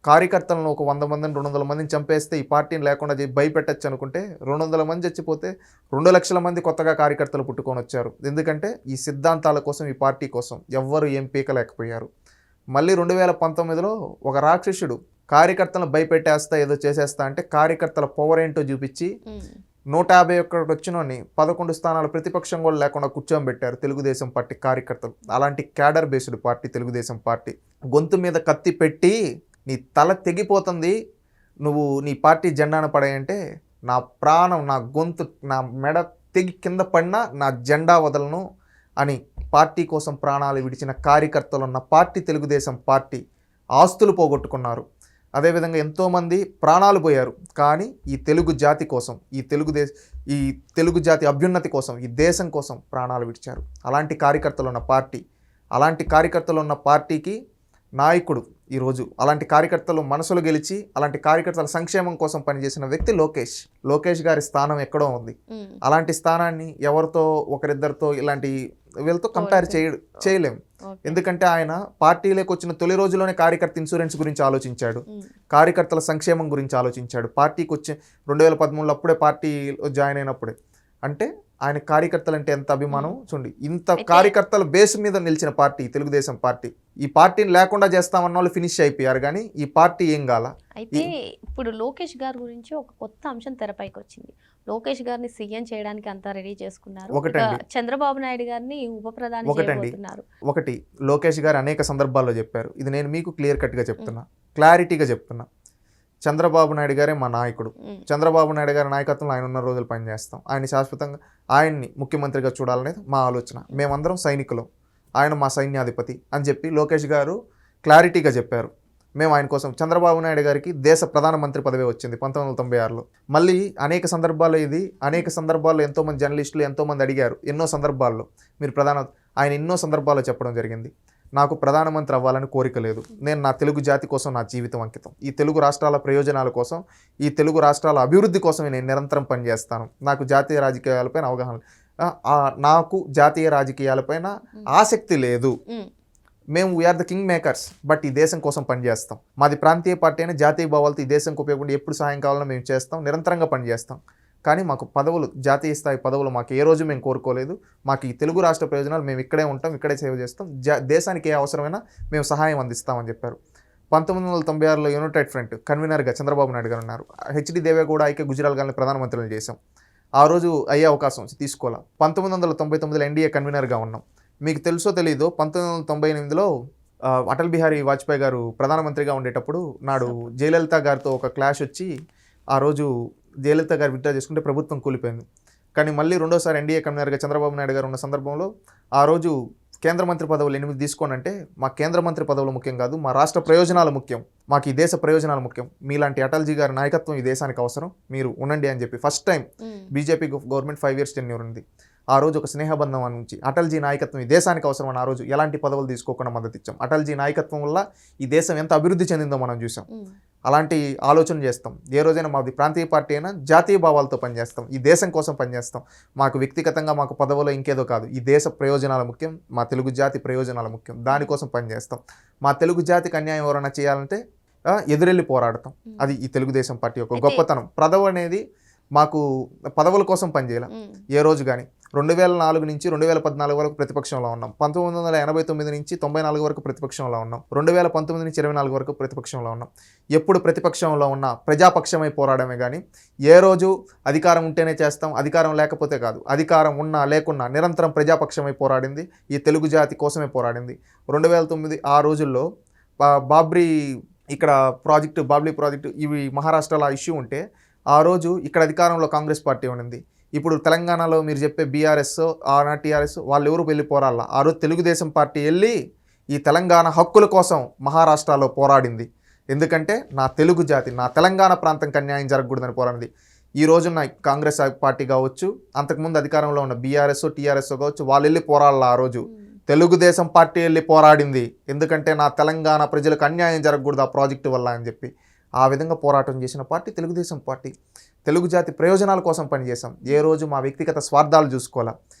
కార్యకర్తలను ఒక 100 మందిని 200 మందిని చంపేస్తే ఈ పార్టీని లేకుండా భయపెట్టచ్చు అనుకుంటే 200 మంది చచ్చిపోతే 2 లక్షల మంది కొత్తగా కార్యకర్తలు పుట్టుకొని వచ్చారు. ఎందుకంటే ఈ సిద్ధాంతాల కోసం, ఈ పార్టీ కోసం ఎవ్వరు ఏం పీకలేకపోయారు. మళ్ళీ 2019లో ఒక రాక్షసుడు కార్యకర్తలను భయపెట్టేస్తా ఏదో చేసేస్తా అంటే కార్యకర్తల పవర్ ఏంటో చూపించి 151 వచ్చినోని 11 స్థానాలు ప్రతిపక్షం కూడా లేకుండా కూర్చోబెట్టారు తెలుగుదేశం పార్టీ కార్యకర్తలు. అలాంటి cadre based party Telugu Desam party. గొంతు మీద కత్తి పెట్టి నీ తల తెగిపోతుంది, నువ్వు నీ పార్టీ జెండాను పడేయంటే నా ప్రాణం, నా గొంతు, నా మెడ తెగి కింద పడినా నా జెండా వదలను అని పార్టీ కోసం ప్రాణాలు విడిచిన కార్యకర్తలు ఉన్న పార్టీ తెలుగుదేశం పార్టీ. ఆస్తులు పోగొట్టుకున్నారు, అదేవిధంగా ఎంతోమంది ప్రాణాలు పోయారు. కానీ ఈ తెలుగు జాతి కోసం, ఈ తెలుగు జాతి అభ్యున్నతి కోసం, ఈ దేశం కోసం ప్రాణాలు విడిచారు. అలాంటి కార్యకర్తలు ఉన్న పార్టీకి నాయకుడు ఈరోజు అలాంటి కార్యకర్తలు మనసులు గెలిచి అలాంటి కార్యకర్తల సంక్షేమం కోసం పనిచేసిన వ్యక్తి లోకేష్ గారి స్థానం ఎక్కడో ఉంది. అలాంటి స్థానాన్ని ఎవరితో ఒకరిద్దరితో ఇలాంటి వీళ్ళతో కంపేర్ చేయలేం. ఎందుకంటే ఆయన పార్టీలోకి వచ్చిన తొలి రోజుల్లోనే కార్యకర్త ఇన్సూరెన్స్ గురించి ఆలోచించాడు, కార్యకర్తల సంక్షేమం గురించి ఆలోచించాడు. పార్టీకి వచ్చి 2013లో అప్పుడే పార్టీలో జాయిన్ అయినప్పుడే. అంటే ఆయన కార్యకర్తలు అంటే ఎంత అభిమానం చూడండి. ఇంత కార్యకర్తల బేస్ మీద నిలిచిన పార్టీ తెలుగుదేశం పార్టీ. ఈ పార్టీని లేకుండా చేస్తామన్న వాళ్ళు ఫినిష్ అయిపోయారు, కానీ ఈ పార్టీ ఏం కాల. అయితే ఇప్పుడు లోకేష్ గారి గురించి ఒక కొత్త అంశం తెరపైకి వచ్చింది. లోకేష్ గారిని సీఎం చేయడానికి అంతా రెడీ చేసుకున్నారు. చంద్రబాబు నాయుడు గారిని ఉప ప్రధాని చేయబోతున్నారు. ఒకటి లోకేష్ గారు అనేక సందర్భాల్లో చెప్పారు, ఇది నేను మీకు క్లియర్ కట్గా చెప్తున్నా, క్లారిటీగా చెప్తున్నా. చంద్రబాబు నాయుడు గారే మా నాయకుడు. చంద్రబాబు నాయుడు గారి నాయకత్వంలో ఆయన ఉన్న రోజులు పనిచేస్తాం. ఆయన శాశ్వతంగా ఆయన్ని ముఖ్యమంత్రిగా చూడాలనేది మా ఆలోచన. మేమందరం సైనికులం, ఆయన మా సైన్యాధిపతి అని చెప్పి లోకేష్ గారు క్లారిటీగా చెప్పారు. మేము ఆయన కోసం, చంద్రబాబు నాయుడు గారికి దేశ ప్రధానమంత్రి పదవి వచ్చింది 1996లో. మళ్ళీ అనేక సందర్భాల్లో ఎంతోమంది జర్నలిస్టులు ఎంతోమంది అడిగారు, ఎన్నో సందర్భాల్లో ఆయన ఎన్నో సందర్భాల్లో చెప్పడం జరిగింది, నాకు ప్రధానమంత్రి అవ్వాలని కోరిక లేదు, నేను నా తెలుగు జాతి కోసం నా జీవితం అంకితం, ఈ తెలుగు రాష్ట్రాల ప్రయోజనాల కోసం, ఈ తెలుగు రాష్ట్రాల అభివృద్ధి కోసమే నేను నిరంతరం పనిచేస్తాను, నాకు జాతీయ రాజకీయాలపైన అవగాహన, నాకు జాతీయ రాజకీయాలపైన ఆసక్తి లేదు, మేము we are the king makers, but ఈ దేశం కోసం పనిచేస్తాం, మాది ప్రాంతీయ పార్టీ అయినా జాతీయ భావాలతో ఈ దేశంకి ఉపయోగపడి ఎప్పుడు సాయం కావాలన్నా మేము చేస్తాం, నిరంతరంగా పనిచేస్తాం. కానీ మాకు పదవులు, జాతీయ స్థాయి పదవులు మాకు ఏ రోజు మేము కోరుకోలేదు, మాకు ఈ తెలుగు రాష్ట్ర ప్రయోజనాలు, మేము ఇక్కడే ఉంటాం, ఇక్కడే సేవ చేస్తాం, దేశానికి ఏ అవసరమైనా మేము సహాయం అందిస్తామని చెప్పారు. 1996లో యునైటెడ్ ఫ్రంట్ కన్వీనర్గా చంద్రబాబు నాయుడు గారు ఉన్నారు. హెచ్డి దేవేగౌడ, ఐకే గుజరాల్ గారిని ప్రధానమంత్రులు చేశాం. ఆ రోజు అయ్యే అవకాశం తీసుకోవాలి. 1999లో ఎన్డీఏ కన్వీనర్గా ఉన్నాం. మీకు తెలుసో తెలీదో 1998లో అటల్ బిహారీ వాజ్పేయి గారు ప్రధానమంత్రిగా ఉండేటప్పుడు నాడు జయలలిత గారితో ఒక క్లాష్ వచ్చి ఆ రోజు జయలలిత గారు విత్డ్రా చేసుకుంటే ప్రభుత్వం కూలిపోయింది. కానీ మళ్ళీ రెండోసారి ఎన్డీఏ కన్వీనర్గా చంద్రబాబు నాయుడు గారు ఉన్న సందర్భంలో ఆ రోజు కేంద్ర మంత్రి పదవులు 8 తీసుకోనంటే మా కేంద్ర మంత్రి పదవులు ముఖ్యం కాదు, మా రాష్ట్ర ప్రయోజనాలు ముఖ్యం, మాకు ఈ దేశ ప్రయోజనాలు ముఖ్యం, మీలాంటి అటల్జీ గారి నాయకత్వం ఈ దేశానికి అవసరం, మీరు ఉండండి అని చెప్పి first time BJP government 5 years tenure ఉంది. ఆ రోజు ఒక స్నేహబంధం నుంచి అటల్జీ నాయకత్వం ఈ దేశానికి అవసరం అని ఆ రోజు ఎలాంటి పదవులు తీసుకోకుండా మద్దతు ఇచ్చాం. అటల్జీ నాయకత్వం వల్ల ఈ దేశం ఎంత అభివృద్ధి చెందిందో మనం చూసాం. అలాంటి ఆలోచన చేస్తాం. ఏ రోజైనా మాది ప్రాంతీయ పార్టీ అయినా జాతీయ భావాలతో పనిచేస్తాం, ఈ దేశం కోసం పనిచేస్తాం. మాకు వ్యక్తిగతంగా మాకు పదవులో ఇంకేదో కాదు, ఈ దేశ ప్రయోజనాలు ముఖ్యం, మా తెలుగు జాతి ప్రయోజనాలు ముఖ్యం, దానికోసం పనిచేస్తాం. మా తెలుగు జాతికి అన్యాయం ఎవరైనా చేయాలంటే ఎదురెళ్ళి పోరాడతాం. అది ఈ తెలుగుదేశం పార్టీ యొక్క గొప్పతనం. పదవి అనేది మాకు పదవుల కోసం పనిచేయాలి ఏ రోజు కానీ. 2004 నుంచి 2014 వరకు ప్రతిపక్షంలో ఉన్నాం. 1989 నుంచి 94 వరకు ప్రతిపక్షంలో ఉన్నాం. 2019 నుంచి 24 వరకు ప్రతిపక్షంలో ఉన్నాం. ఎప్పుడు ప్రతిపక్షంలో ఉన్న ప్రజాపక్షమై పోరాడమే కానీ ఏ రోజు అధికారం ఉంటేనే చేస్తాం, అధికారం లేకపోతే కాదు. అధికారం ఉన్నా లేకున్నా నిరంతరం ప్రజాపక్షమై పోరాడింది, ఈ తెలుగు జాతి కోసమే పోరాడింది. 2009 ఆ రోజుల్లో బాబ్రీ ప్రాజెక్టు ఇవి మహారాష్ట్రలో ఇష్యూ ఉంటే ఆ రోజు ఇక్కడ అధికారంలో కాంగ్రెస్ పార్టీ ఉండింది. ఇప్పుడు తెలంగాణలో మీరు చెప్పే బీఆర్ఎస్ టీఆర్ఎస్ వాళ్ళు ఎవరు వెళ్ళి పోరాడాల? ఆ రోజు తెలుగుదేశం పార్టీ వెళ్ళి ఈ తెలంగాణ హక్కుల కోసం మహారాష్ట్రలో పోరాడింది. ఎందుకంటే నా తెలుగు జాతి, నా తెలంగాణ ప్రాంతంకి అన్యాయం జరగకూడదని పోరాడింది. ఈ రోజున్న కాంగ్రెస్ పార్టీ కావచ్చు, అంతకుముందు అధికారంలో ఉన్న బీఆర్ఎస్ టీఆర్ఎస్ కావచ్చు, వాళ్ళు వెళ్ళి పోరాడాల. ఆ రోజు తెలుగుదేశం పార్టీ వెళ్ళి పోరాడింది. ఎందుకంటే నా తెలంగాణ ప్రజలకు అన్యాయం జరగకూడదు ఆ ప్రాజెక్టు వల్ల అని చెప్పి. ఆ విధంగా పోరాటం చేసిన పార్టీ తెలుగుదేశం పార్టీ. తెలుగు జాతి ప్రయోజనాల కోసం పనిచేసాం. ఏ రోజు మా వ్యక్తిగత స్వార్థాలు చూసుకోవాలా.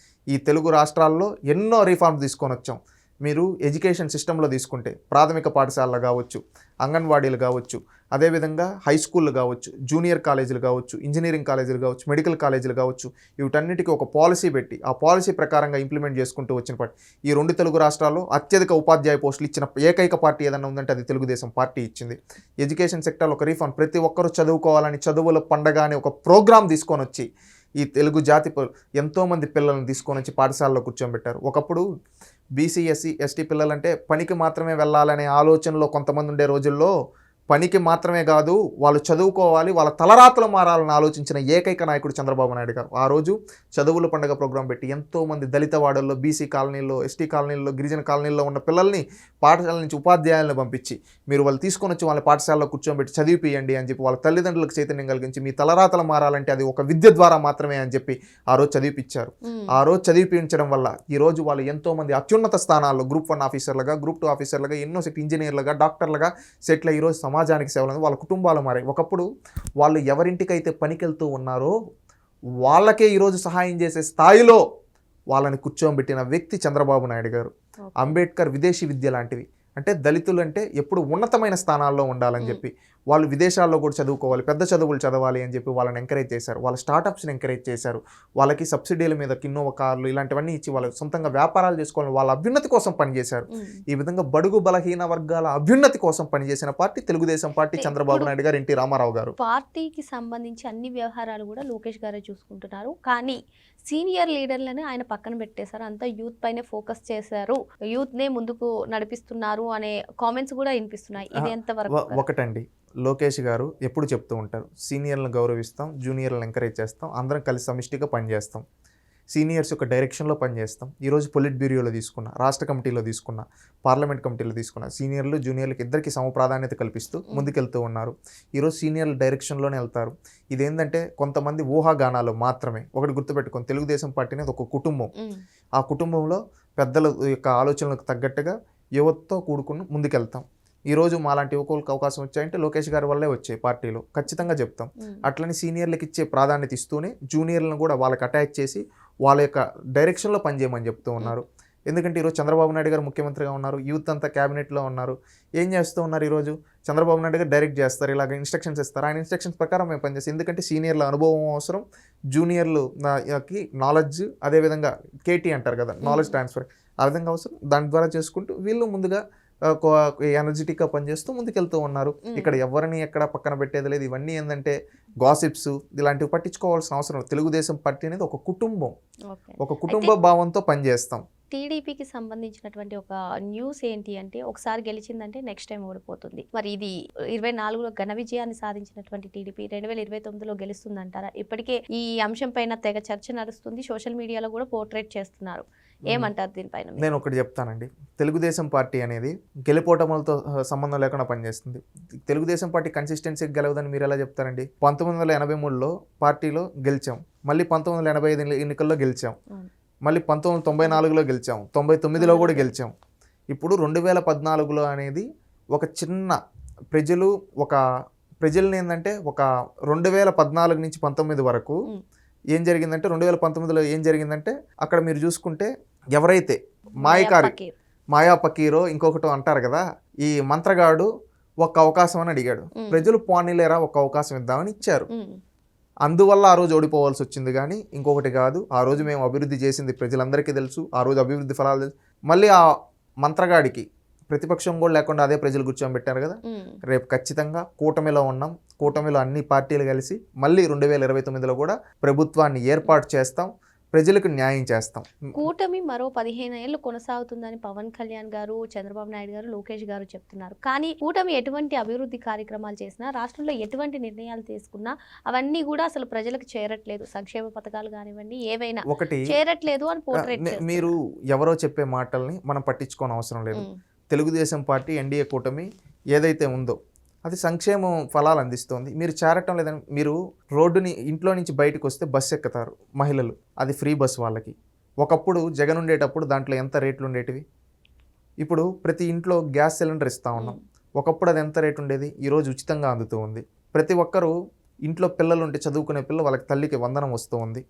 ఈ తెలుగు రాష్ట్రాల్లో ఎన్నో రిఫార్మ్స్ తీసుకొని వచ్చాం. మీరు ఎడ్యుకేషన్ సిస్టంలో తీసుకుంటే ప్రాథమిక పాఠశాలలు కావచ్చు, అంగన్వాడీలు కావచ్చు, అదేవిధంగా హై స్కూళ్ళు కావచ్చు, జూనియర్ కాలేజీలు కావచ్చు, ఇంజనీరింగ్ కాలేజీలు కావచ్చు, మెడికల్ కాలేజీలు కావచ్చు, వీటన్నిటికీ ఒక పాలసీ పెట్టి ఆ పాలసీ ప్రకారంగా ఇంప్లిమెంట్ చేసుకుంటూ వచ్చిన పార్టీ. ఈ 2 తెలుగు రాష్ట్రాల్లో అత్యధిక ఉపాధ్యాయ పోస్టులు ఇచ్చిన ఏకైక పార్టీ ఏదన్నా ఉందంటే అది తెలుగుదేశం పార్టీ ఇచ్చింది. ఎడ్యుకేషన్ సెక్టర్లో ఒక రిఫార్మ్, ప్రతి ఒక్కరూ చదువుకోవాలని చదువుల పండగ అనే ఒక ప్రోగ్రామ్ తీసుకొని వచ్చి ఈ తెలుగు జాతి ఎంతోమంది పిల్లలను తీసుకొని వచ్చి పాఠశాలలో కూర్చోబెట్టారు. ఒకప్పుడు బీసీ ఎస్సీ ఎస్టీ పిల్లలంటే పనికి మాత్రమే వెళ్ళాలనే ఆలోచనలో కొంతమంది ఉండే రోజుల్లో పనికి మాత్రమే కాదు వాళ్ళు చదువుకోవాలి, వాళ్ళ తలరాతలు మారాలని ఆలోచించిన ఏకైక నాయకుడు చంద్రబాబు నాయుడు గారు. ఆ రోజు చదువుల పండుగ ప్రోగ్రాం పెట్టి ఎంతోమంది దళిత వాడల్లో, బీసీ కాలనీల్లో, ఎస్టీ కాలనీల్లో, గిరిజన కాలనీల్లో ఉన్న పిల్లల్ని పాఠశాల నుంచి ఉపాధ్యాయులను పంపించి మీరు వాళ్ళు తీసుకొని వచ్చి వాళ్ళ పాఠశాలలో కూర్చోబెట్టి చదివిపియండి అని చెప్పి వాళ్ళ తల్లిదండ్రులకు చైతన్యం కలిగించి మీ తలరాతలు మారాలంటే అది ఒక విద్య ద్వారా మాత్రమే అని చెప్పి ఆ రోజు చదివిపించారు. ఆ రోజు చదివిపించడం వల్ల ఈరోజు వాళ్ళు ఎంతోమంది అత్యున్నత స్థానాల్లో గ్రూప్ 1 ఆఫీసర్లుగా, గ్రూప్ 2 ఆఫీసర్లుగా, ఎన్నో సెట్ ఇంజనీర్లుగా, డాక్టర్లుగా సెటిల్ ఈరోజు సమాజానికి సేవలు, వాళ్ళ కుటుంబాలు మారాయి. ఒకప్పుడు వాళ్ళు ఎవరింటికైతే పనికెళ్తూ ఉన్నారో వాళ్ళకే ఈరోజు సహాయం చేసే స్థాయిలో వాళ్ళని కూర్చోబెట్టిన వ్యక్తి చంద్రబాబు నాయుడు గారు. అంబేద్కర్ విదేశీ విద్య లాంటివి, అంటే దళితులు అంటే ఎప్పుడు ఉన్నతమైన స్థానాల్లో ఉండాలని చెప్పి వాళ్ళు విదేశాల్లో కూడా చదువుకోవాలి, పెద్ద చదువులు చదవాలి అని చెప్పి వాళ్ళని ఎంకరేజ్ చేశారు. వాళ్ళ స్టార్టప్స్ని ఎంకరేజ్ చేశారు. వాళ్ళకి సబ్సిడీల మీద కిన్నోవ కార్లు ఇలాంటివన్నీ ఇచ్చి వాళ్ళు సొంతంగా వ్యాపారాలు చేసుకోవాలి, వాళ్ళ అభ్యున్నతి కోసం పనిచేశారు. ఈ విధంగా బడుగు బలహీన వర్గాల అభ్యున్నతి కోసం పనిచేసిన పార్టీ తెలుగుదేశం పార్టీ, చంద్రబాబు నాయుడు గారు, ఎన్టీ రామారావు గారు. పార్టీకి సంబంధించి అన్ని వ్యవహారాలు కూడా లోకేష్ గారే చూసుకుంటున్నారు. కానీ సీనియర్ లీడర్లని ఆయన పక్కన పెట్టేశారు. అంతా యూత్ పైనే ఫోకస్ చేశారు, యూత్ నే ముందుకు నడిపిస్తున్నారు అనే కామెంట్స్ కూడా వినిపిస్తున్నాయి. ఇది ఎంతవరకు? ఒకటండి, లోకేష్ గారు ఎప్పుడు చెప్తూ ఉంటారు, సీనియర్లను గౌరవిస్తాం, జూనియర్లను ఎంకరేజ్ చేస్తాం, అందరం కలిసి సమిష్టిగా పనిచేస్తాం, సీనియర్స్ యొక్క డైరెక్షన్లో పనిచేస్తాం. ఈరోజు పొలిట్ బ్యూరోలో తీసుకున్న, రాష్ట్ర కమిటీలో తీసుకున్న, పార్లమెంట్ కమిటీలో తీసుకున్న సీనియర్లు జూనియర్లకు ఇద్దరికి సమ ప్రాధాన్యత కల్పిస్తూ ముందుకెళ్తూ ఉన్నారు. ఈరోజు సీనియర్ల డైరెక్షన్లోనే వెళ్తారు. ఇదేంటంటే కొంతమంది ఊహాగానాలు మాత్రమే. ఒకటి గుర్తుపెట్టుకొని, తెలుగుదేశం పార్టీ అనేది ఒక కుటుంబం. ఆ కుటుంబంలో పెద్దల యొక్క ఆలోచనలకు తగ్గట్టుగా యువతతో కూడుకుని ముందుకెళ్తాం. ఈరోజు మాలాంటి యువకులకు అవకాశం వచ్చాయంటే లోకేష్ గారి వల్లే వచ్చాయి పార్టీలో, ఖచ్చితంగా చెప్తాం. అట్లని సీనియర్లకు ఇచ్చే ప్రాధాన్యత ఇస్తూనే జూనియర్లను కూడా వాళ్ళకి అటాచ్ చేసి వాళ్ళ యొక్క డైరెక్షన్లో పనిచేయమని చెప్తూ ఉన్నారు. ఎందుకంటే ఈరోజు చంద్రబాబు నాయుడు గారు ముఖ్యమంత్రిగా ఉన్నారు, యూత్ అంతా క్యాబినెట్లో ఉన్నారు. ఏం చేస్తూ ఉన్నారు? ఈరోజు చంద్రబాబు నాయుడు గారు డైరెక్ట్ చేస్తారు, ఇలాగ ఇన్స్ట్రక్షన్స్ ఇస్తారు. ఆయన ఇన్స్ట్రక్షన్స్ ప్రకారం మేము పనిచేస్తాం. ఎందుకంటే సీనియర్ల అనుభవం అవసరం, జూనియర్లకి నాలెడ్జ్, అదేవిధంగా కేటీ అంటారు కదా, నాలెడ్జ్ ట్రాన్స్ఫర్, ఆ విధంగా అవసరం. దాని ద్వారా చేసుకుంటూ వీళ్ళు ముందుగా ఎనర్జెటిక్గా పనిచేస్తూ ముందుకెళ్తూ ఉన్నారు. ఇక్కడ ఎవరిని ఎక్కడ పక్కన పెట్టేది లేదు. ఇవన్నీ ఏంటంటే గాసిప్స్ ఇలాంటివి పట్టించుకోవాల్సిన అవసరం. తెలుగుదేశం పార్టీ అనేది ఒక కుటుంబం, ఒక కుటుంబ భావంతో పనిచేస్తాం. టీడీపీకి సంబంధించినటువంటి ఒక న్యూస్ ఏంటి అంటే, ఒకసారి గెలిచిందంటే నెక్స్ట్ టైం ఓడిపోతుంది. మరి ఇది 24లో ఘన విజయాన్ని సాధించినటువంటి టీడీపీ 2029లో గెలుస్తుందంటారా? ఇప్పటికే ఈ అంశం పైన తెగ చర్చ నడుస్తుంది, సోషల్ మీడియాలో కూడా పోర్ట్రేట్ చేస్తున్నారు. ఏమంటారు దీనిపైన? నేను ఒకటి చెప్తానండి, తెలుగుదేశం పార్టీ అనేది గెలిపోవటములతో సంబంధం లేకుండా పనిచేస్తుంది. తెలుగుదేశం పార్టీ కన్సిస్టెన్సీకి గెలవదని మీరు ఎలా చెప్తారండి? 1983లో పార్టీలో గెలిచాం, మళ్ళీ 1985 ఎన్నికల్లో గెలిచాం, మళ్ళీ 1994లో గెలిచాం, 99లో కూడా గెలిచాం. ఇప్పుడు 2014లో అనేది ఒక చిన్న ప్రజల్ని ఏంటంటే ఒక 2014 నుంచి 19 వరకు ఏం జరిగిందంటే, 2019లో ఏం జరిగిందంటే అక్కడ మీరు చూసుకుంటే ఎవరైతే మాయా పకీరో ఇంకొకటో అంటారు కదా, ఈ మంత్రగాడు ఒక్క అవకాశం అని అడిగాడు. ప్రజలు పోనీలేరా ఒక్క అవకాశం ఇద్దామని ఇచ్చారు. అందువల్ల ఆ రోజు ఓడిపోవాల్సి వచ్చింది కానీ ఇంకొకటి కాదు. ఆ రోజు మేము అభివృద్ధి చేసింది ప్రజలందరికీ తెలుసు. ఆ రోజు అభివృద్ధి ఫలాలు తెలుసు. మళ్ళీ ఆ మంత్రగాడికి ప్రతిపక్షం కూడా లేకుండా అదే ప్రజలు కూర్చోబెట్టారు కదా. రేపు ఖచ్చితంగా కూటమిలో ఉన్నాం. కూటమిలో అన్ని పార్టీలు కలిసి మళ్ళీ 2029లో కూడా ప్రభుత్వాన్ని ఏర్పాటు చేస్తాం. ప్రజలకు న్యాయం చేస్తాం. కూటమి మరో 15 ఏళ్ళు కొనసాగుతుందని పవన్ కళ్యాణ్ గారు, చంద్రబాబు నాయుడు గారు, లోకేష్ గారు చెప్తున్నారు. కానీ కూటమి ఎటువంటి అభివృద్ధి కార్యక్రమాలు చేసినా, రాష్ట్రంలో ఎటువంటి నిర్ణయాలు తీసుకున్నా అవన్నీ కూడా అసలు ప్రజలకు చేరట్లేదు. సంక్షేమ పథకాలు కానివ్వండి, ఏవైనా ఒకటి చేరట్లేదు అని పోర్ట్రేట్ మీరు ఎవరో చెప్పే మాటల్ని మనం పట్టించుకోని అవసరం లేదు. తెలుగుదేశం పార్టీ ఎన్డీఏ కూటమి ఏదైతే ఉందో అది సంక్షేమం ఫలాలు అందిస్తుంది. మీరు చేరటం లేదని మీరు రోడ్డుని ఇంట్లో నుంచి బయటకు వస్తే బస్సు ఎక్కుతారు మహిళలు, అది ఫ్రీ బస్ వాళ్ళకి. ఒకప్పుడు జగన్ ఉండేటప్పుడు దాంట్లో ఎంత రేట్లు ఉండేటివి, ఇప్పుడు ప్రతి ఇంట్లో గ్యాస్ సిలిండర్ ఇస్తూ ఉన్నాం. ఒకప్పుడు అది ఎంత రేటు ఉండేది, ఈరోజు ఉచితంగా అందుతూ ఉంది. ప్రతి ఒక్కరూ ఇంట్లో పిల్లలు ఉంటే చదువుకునే పిల్లలు వాళ్ళకి తల్లికి వందనం వస్తూ ఉంది.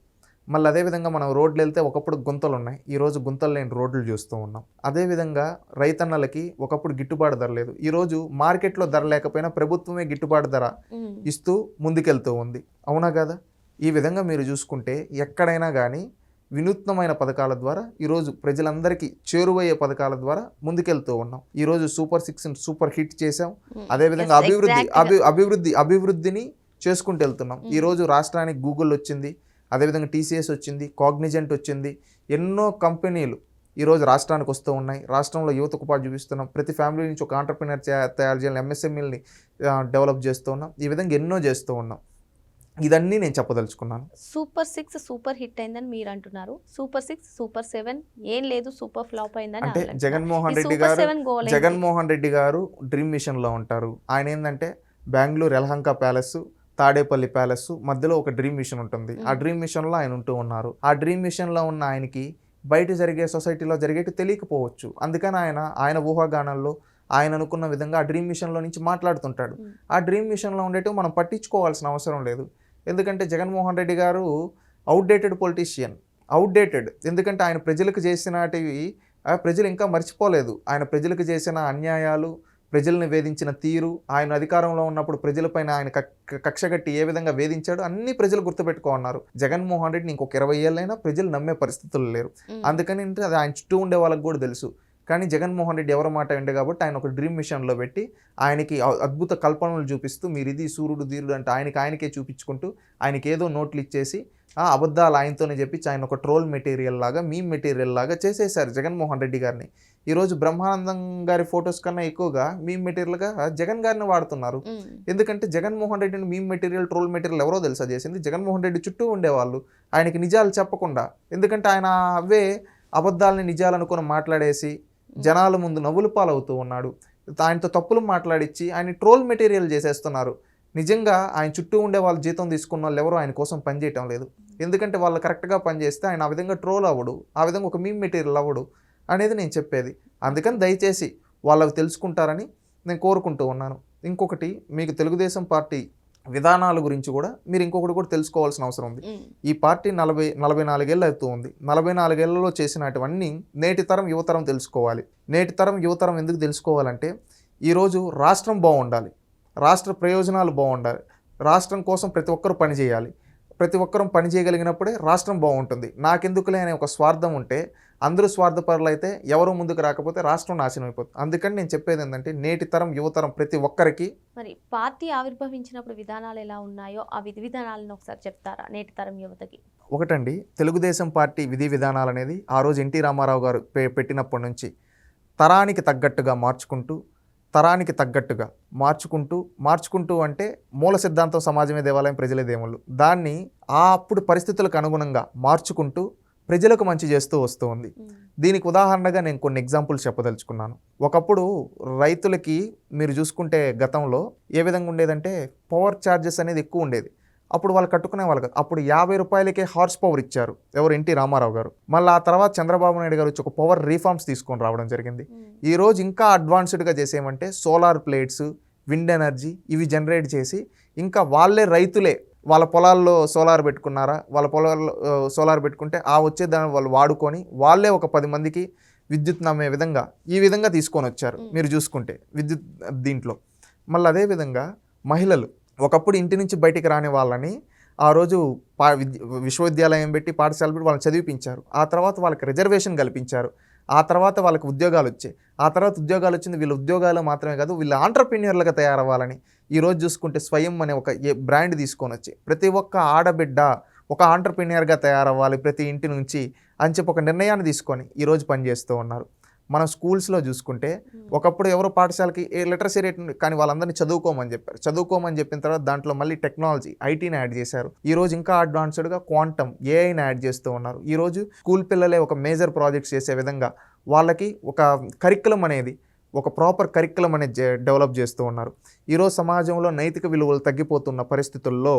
మళ్ళీ అదేవిధంగా మనం రోడ్లు వెళ్తే ఒకప్పుడు గుంతలు ఉన్నాయి, ఈరోజు గుంతలు లేని రోడ్లు చూస్తూ ఉన్నాం. అదేవిధంగా రైతన్నలకి ఒకప్పుడు గిట్టుబాటు ధర లేదు, ఈరోజు మార్కెట్లో ధర లేకపోయినా ప్రభుత్వమే గిట్టుబాటు ధర ఇస్తూ ముందుకెళ్తూ ఉంది. అవునా కదా? ఈ విధంగా మీరు చూసుకుంటే ఎక్కడైనా కానీ వినూత్నమైన పథకాల ద్వారా ఈరోజు ప్రజలందరికీ చేరువయ్యే పథకాల ద్వారా ముందుకెళ్తూ ఉన్నాం. ఈరోజు సూపర్ 6 సూపర్ హిట్ చేసాం. అదేవిధంగా అభివృద్ధిని చేసుకుంటూ వెళ్తున్నాం. ఈరోజు రాష్ట్రానికి గూగుల్ వచ్చింది, అదేవిధంగా టీసీఎస్ వచ్చింది, కాగ్నిజెంట్ వచ్చింది. ఎన్నో కంపెనీలు ఈరోజు రాష్ట్రానికి వస్తూ ఉన్నాయి. రాష్ట్రంలో యువతకు ఉపాధి చూపిస్తున్నాం. ప్రతి ఫ్యామిలీ నుంచి ఒక ఆంటర్ప్రినర్ తయారు చేయాలని ఎంఎస్ఎంఈల్ని డెవలప్ చేస్తూ ఉన్నాం. ఈ విధంగా ఎన్నో చేస్తూ ఉన్నాం. ఇదన్నీ నేను చెప్పదలుచుకున్నాను. సూపర్ 6 సూపర్ హిట్ అయిందని మీరు అంటున్నారు. సూపర్ 6, సూపర్ 7 ఏం లేదు, సూపర్ ఫ్లాప్ అయిందని అంటే జగన్మోహన్ రెడ్డి గారు డ్రీమ్ మిషన్లో ఉంటారు. ఆయన ఏంటంటే బెంగళూరు యలహంక ప్యాలెస్, తాడేపల్లి ప్యాలెస్ మధ్యలో ఒక డ్రీమ్ మిషన్ ఉంటుంది. ఆ డ్రీమ్ మిషన్లో ఆయన ఉంటూ ఉన్నారు. ఆ డ్రీమ్ మిషన్లో ఉన్న ఆయనకి బయట జరిగే సొసైటీలో జరిగేటి తెలియకపోవచ్చు. అందుకని ఆయన ఊహాగానాల్లో ఆయన అనుకున్న విధంగా ఆ డ్రీమ్ మిషన్లో నుంచి మాట్లాడుతుంటాడు. ఆ డ్రీమ్ మిషన్లో ఉండేటివి మనం పట్టించుకోవాల్సిన అవసరం లేదు. ఎందుకంటే జగన్మోహన్ రెడ్డి గారు అవుట్డేటెడ్ పొలిటీషియన్. అవుట్డేటెడ్ ఎందుకంటే ఆయన ప్రజలకు చేసినటివి ప్రజలు ఇంకా మర్చిపోలేదు. ఆయన ప్రజలకు చేసిన అన్యాయాలు, ప్రజల్ని వేధించిన తీరు, ఆయన అధికారంలో ఉన్నప్పుడు ప్రజలపైన ఆయన కక్షగట్టి ఏ విధంగా వేధించాడు అన్ని ప్రజలు గుర్తుపెట్టుకున్నారు. జగన్మోహన్ రెడ్డిని ఇంకొక 20 ఏళ్ళైనా ప్రజలు నమ్మే పరిస్థితులు లేరు. అందుకని అది ఆయన చుట్టూ ఉండే వాళ్ళకి కూడా తెలుసు. కానీ జగన్మోహన్ రెడ్డి ఎవరి మాట విండే కాబట్టి ఆయన ఒక డ్రీమ్ మిషన్లో పెట్టి ఆయనకి అద్భుత కల్పనలు చూపిస్తూ మీరు ఇది సూర్యుడు ధీరుడు అంటే ఆయనకే చూపించుకుంటూ ఆయనకి ఏదో నోట్లు ఇచ్చేసి అబద్ధాలు ఆయనతోనే చెప్పించి ఆయన ఒక ట్రోల్ మెటీరియల్ లాగా, మీమ్ మెటీరియల్ లాగా చేసేసారు జగన్మోహన్ రెడ్డి గారిని. ఈరోజు బ్రహ్మానందం గారి ఫొటోస్ కన్నా ఎక్కువగా మీమ్ మెటీరియల్గా జగన్ గారిని వాడుతున్నారు. ఎందుకంటే జగన్మోహన్ రెడ్డిని మీమ్ మెటీరియల్, ట్రోల్ మెటీరియల్ ఎవరో తెలుసా చేసింది? జగన్మోహన్ రెడ్డి చుట్టూ ఉండేవాళ్ళు, ఆయనకి నిజాలు చెప్పకుండా. ఎందుకంటే ఆయన అవే అబద్ధాలని నిజాలనుకుని మాట్లాడేసి జనాల ముందు నవ్వులు పాలవుతూ ఉన్నాడు. ఆయనతో తప్పులు మాట్లాడించి ఆయన ట్రోల్ మెటీరియల్ చేసేస్తున్నారు. నిజంగా ఆయన చుట్టూ ఉండే వాళ్ళు జీతం తీసుకున్న వాళ్ళు ఎవరు ఆయన కోసం పనిచేయటం లేదు. ఎందుకంటే వాళ్ళు కరెక్ట్గా పనిచేస్తే ఆయన ఆ విధంగా ట్రోల్ అవ్వడు, ఆ విధంగా ఒక మీమ్ మెటీరియల్ అవ్వడు అనేది నేను చెప్పేది. అందుకని దయచేసి వాళ్ళకి తెలుసుకుంటారని నేను కోరుకుంటూ ఉన్నాను. ఇంకొకటి, మీకు తెలుగుదేశం పార్టీ విధానాల గురించి కూడా మీరు ఇంకొకటి కూడా తెలుసుకోవాల్సిన అవసరం ఉంది. ఈ పార్టీ 44 ఏళ్ళు అవుతూ ఉంది. 44 ఏళ్లలో చేసినటువన్నీ నేటి తరం యువతరం తెలుసుకోవాలి. నేటి తరం యువతరం ఎందుకు తెలుసుకోవాలంటే ఈరోజు రాష్ట్రం బాగుండాలి, రాష్ట్ర ప్రయోజనాలు బాగుండాలి, రాష్ట్రం కోసం ప్రతి ఒక్కరూ పనిచేయాలి. ప్రతి ఒక్కరూ పని చేయగలిగినప్పుడే రాష్ట్రం బాగుంటుంది. నాకెందుకులే అనే ఒక స్వార్థం ఉంటే, అందరూ స్వార్థపరులు అయితే ఎవరు ముందుకు రాకపోతే రాష్ట్రం నాశనం అయిపోతుంది. అందుకని నేను చెప్పేది ఏంటంటే నేటి తరం యువతరం ప్రతి ఒక్కరికి. మరి పార్టీ ఆవిర్భవించినప్పుడు విధానాలు ఎలా ఉన్నాయో ఆ విధి విధానాలను ఒకసారి చెప్తారా నేటి తరం యువతకి? ఒకటండి, తెలుగుదేశం పార్టీ విధి విధానాలు అనేది ఆ రోజు ఎన్టీ రామారావు గారు పెట్టినప్పటి నుంచి తరానికి తగ్గట్టుగా మార్చుకుంటూ అంటే మూల సిద్ధాంతం సమాజమే దేవాలయం, ప్రజలే దేవుళ్ళు. దాన్ని అప్పుడు పరిస్థితులకు అనుగుణంగా మార్చుకుంటూ ప్రజలకు మంచి చేస్తూ వస్తూ ఉంది. దీనికి ఉదాహరణగా నేను కొన్ని ఎగ్జాంపుల్స్ చెప్పదలుచుకున్నాను. ఒకప్పుడు రైతులకి మీరు చూసుకుంటే గతంలో ఏ విధంగా ఉండేదంటే పవర్ ఛార్జెస్ అనేది ఎక్కువ ఉండేది. అప్పుడు వాళ్ళు కట్టుకునే వాళ్ళు కాదు. అప్పుడు 50 రూపాయలకే హార్స్ పవర్ ఇచ్చారు ఎవరు? ఎన్టీ రామారావు గారు. మళ్ళీ ఆ తర్వాత చంద్రబాబు నాయుడు గారు వచ్చి ఒక పవర్ రీఫార్మ్స్ తీసుకొని రావడం జరిగింది. ఈరోజు ఇంకా అడ్వాన్స్డ్గా చేసేయమంటే సోలార్ ప్లేట్స్, విండ్ ఎనర్జీ ఇవి జనరేట్ చేసి ఇంకా వాళ్ళే రైతులే వాళ్ళ పొలాల్లో సోలార్ పెట్టుకున్నారా, వాళ్ళ పొలాల్లో సోలార్ పెట్టుకుంటే ఆ వచ్చే దాన్ని వాళ్ళు వాడుకొని వాళ్ళే ఒక 10 మందికి విద్యుత్ నమ్మే విధంగా ఈ విధంగా తీసుకొని వచ్చారు మీరు చూసుకుంటే విద్యుత్ దీంట్లో. మళ్ళీ అదేవిధంగా మహిళలు ఒకప్పుడు ఇంటి నుంచి బయటికి రాని వాళ్ళని ఆ రోజు విశ్వవిద్యాలయం పెట్టి పాఠశాల పెట్టి వాళ్ళని చదివిపించారు. ఆ తర్వాత వాళ్ళకి రిజర్వేషన్ కల్పించారు. ఆ తర్వాత వాళ్ళకి ఉద్యోగాలు వచ్చాయి. ఆ తర్వాత ఉద్యోగాలు వచ్చింది వీళ్ళ ఉద్యోగాలు మాత్రమే కాదు, వీళ్ళు ఆంటర్‌ప్రెన్యూర్‌లుగా తయారవ్వాలని ఈరోజు చూసుకుంటే స్వయం అనే ఒక బ్రాండ్ తీసుకొని వచ్చి ప్రతి ఒక్క ఆడబిడ్డ ఒక ఆంటర్‌ప్రెన్యూర్‌గా తయారవ్వాలి ప్రతి ఇంటి నుంచి అని చెప్పి ఒక నిర్ణయాన్ని తీసుకొని ఈరోజు పనిచేస్తూ ఉన్నారు. మనం స్కూల్స్‌లో చూసుకుంటే ఒకప్పుడు ఎవరో పాఠశాలకి లిటరసీ రేట్ కానీ వాళ్ళందరినీ చదువుకోమని చెప్పారు. చదువుకోమని చెప్పిన తర్వాత దాంట్లో మళ్ళీ టెక్నాలజీ, ఐటీని యాడ్ చేశారు. ఈరోజు ఇంకా అడ్వాన్స్డ్‌గా క్వాంటమ్, ఏఐని యాడ్ చేస్తూ ఉన్నారు. ఈరోజు స్కూల్ పిల్లలే ఒక మేజర్ ప్రాజెక్ట్స్ చేసే విధంగా వాళ్ళకి ఒక కరిక్యులం అనేది, ఒక ప్రాపర్ కరిక్యులం అనేది డెవలప్ చేస్తూ ఉన్నారు. ఈరోజు సమాజంలో నైతిక విలువలు తగ్గిపోతున్న పరిస్థితుల్లో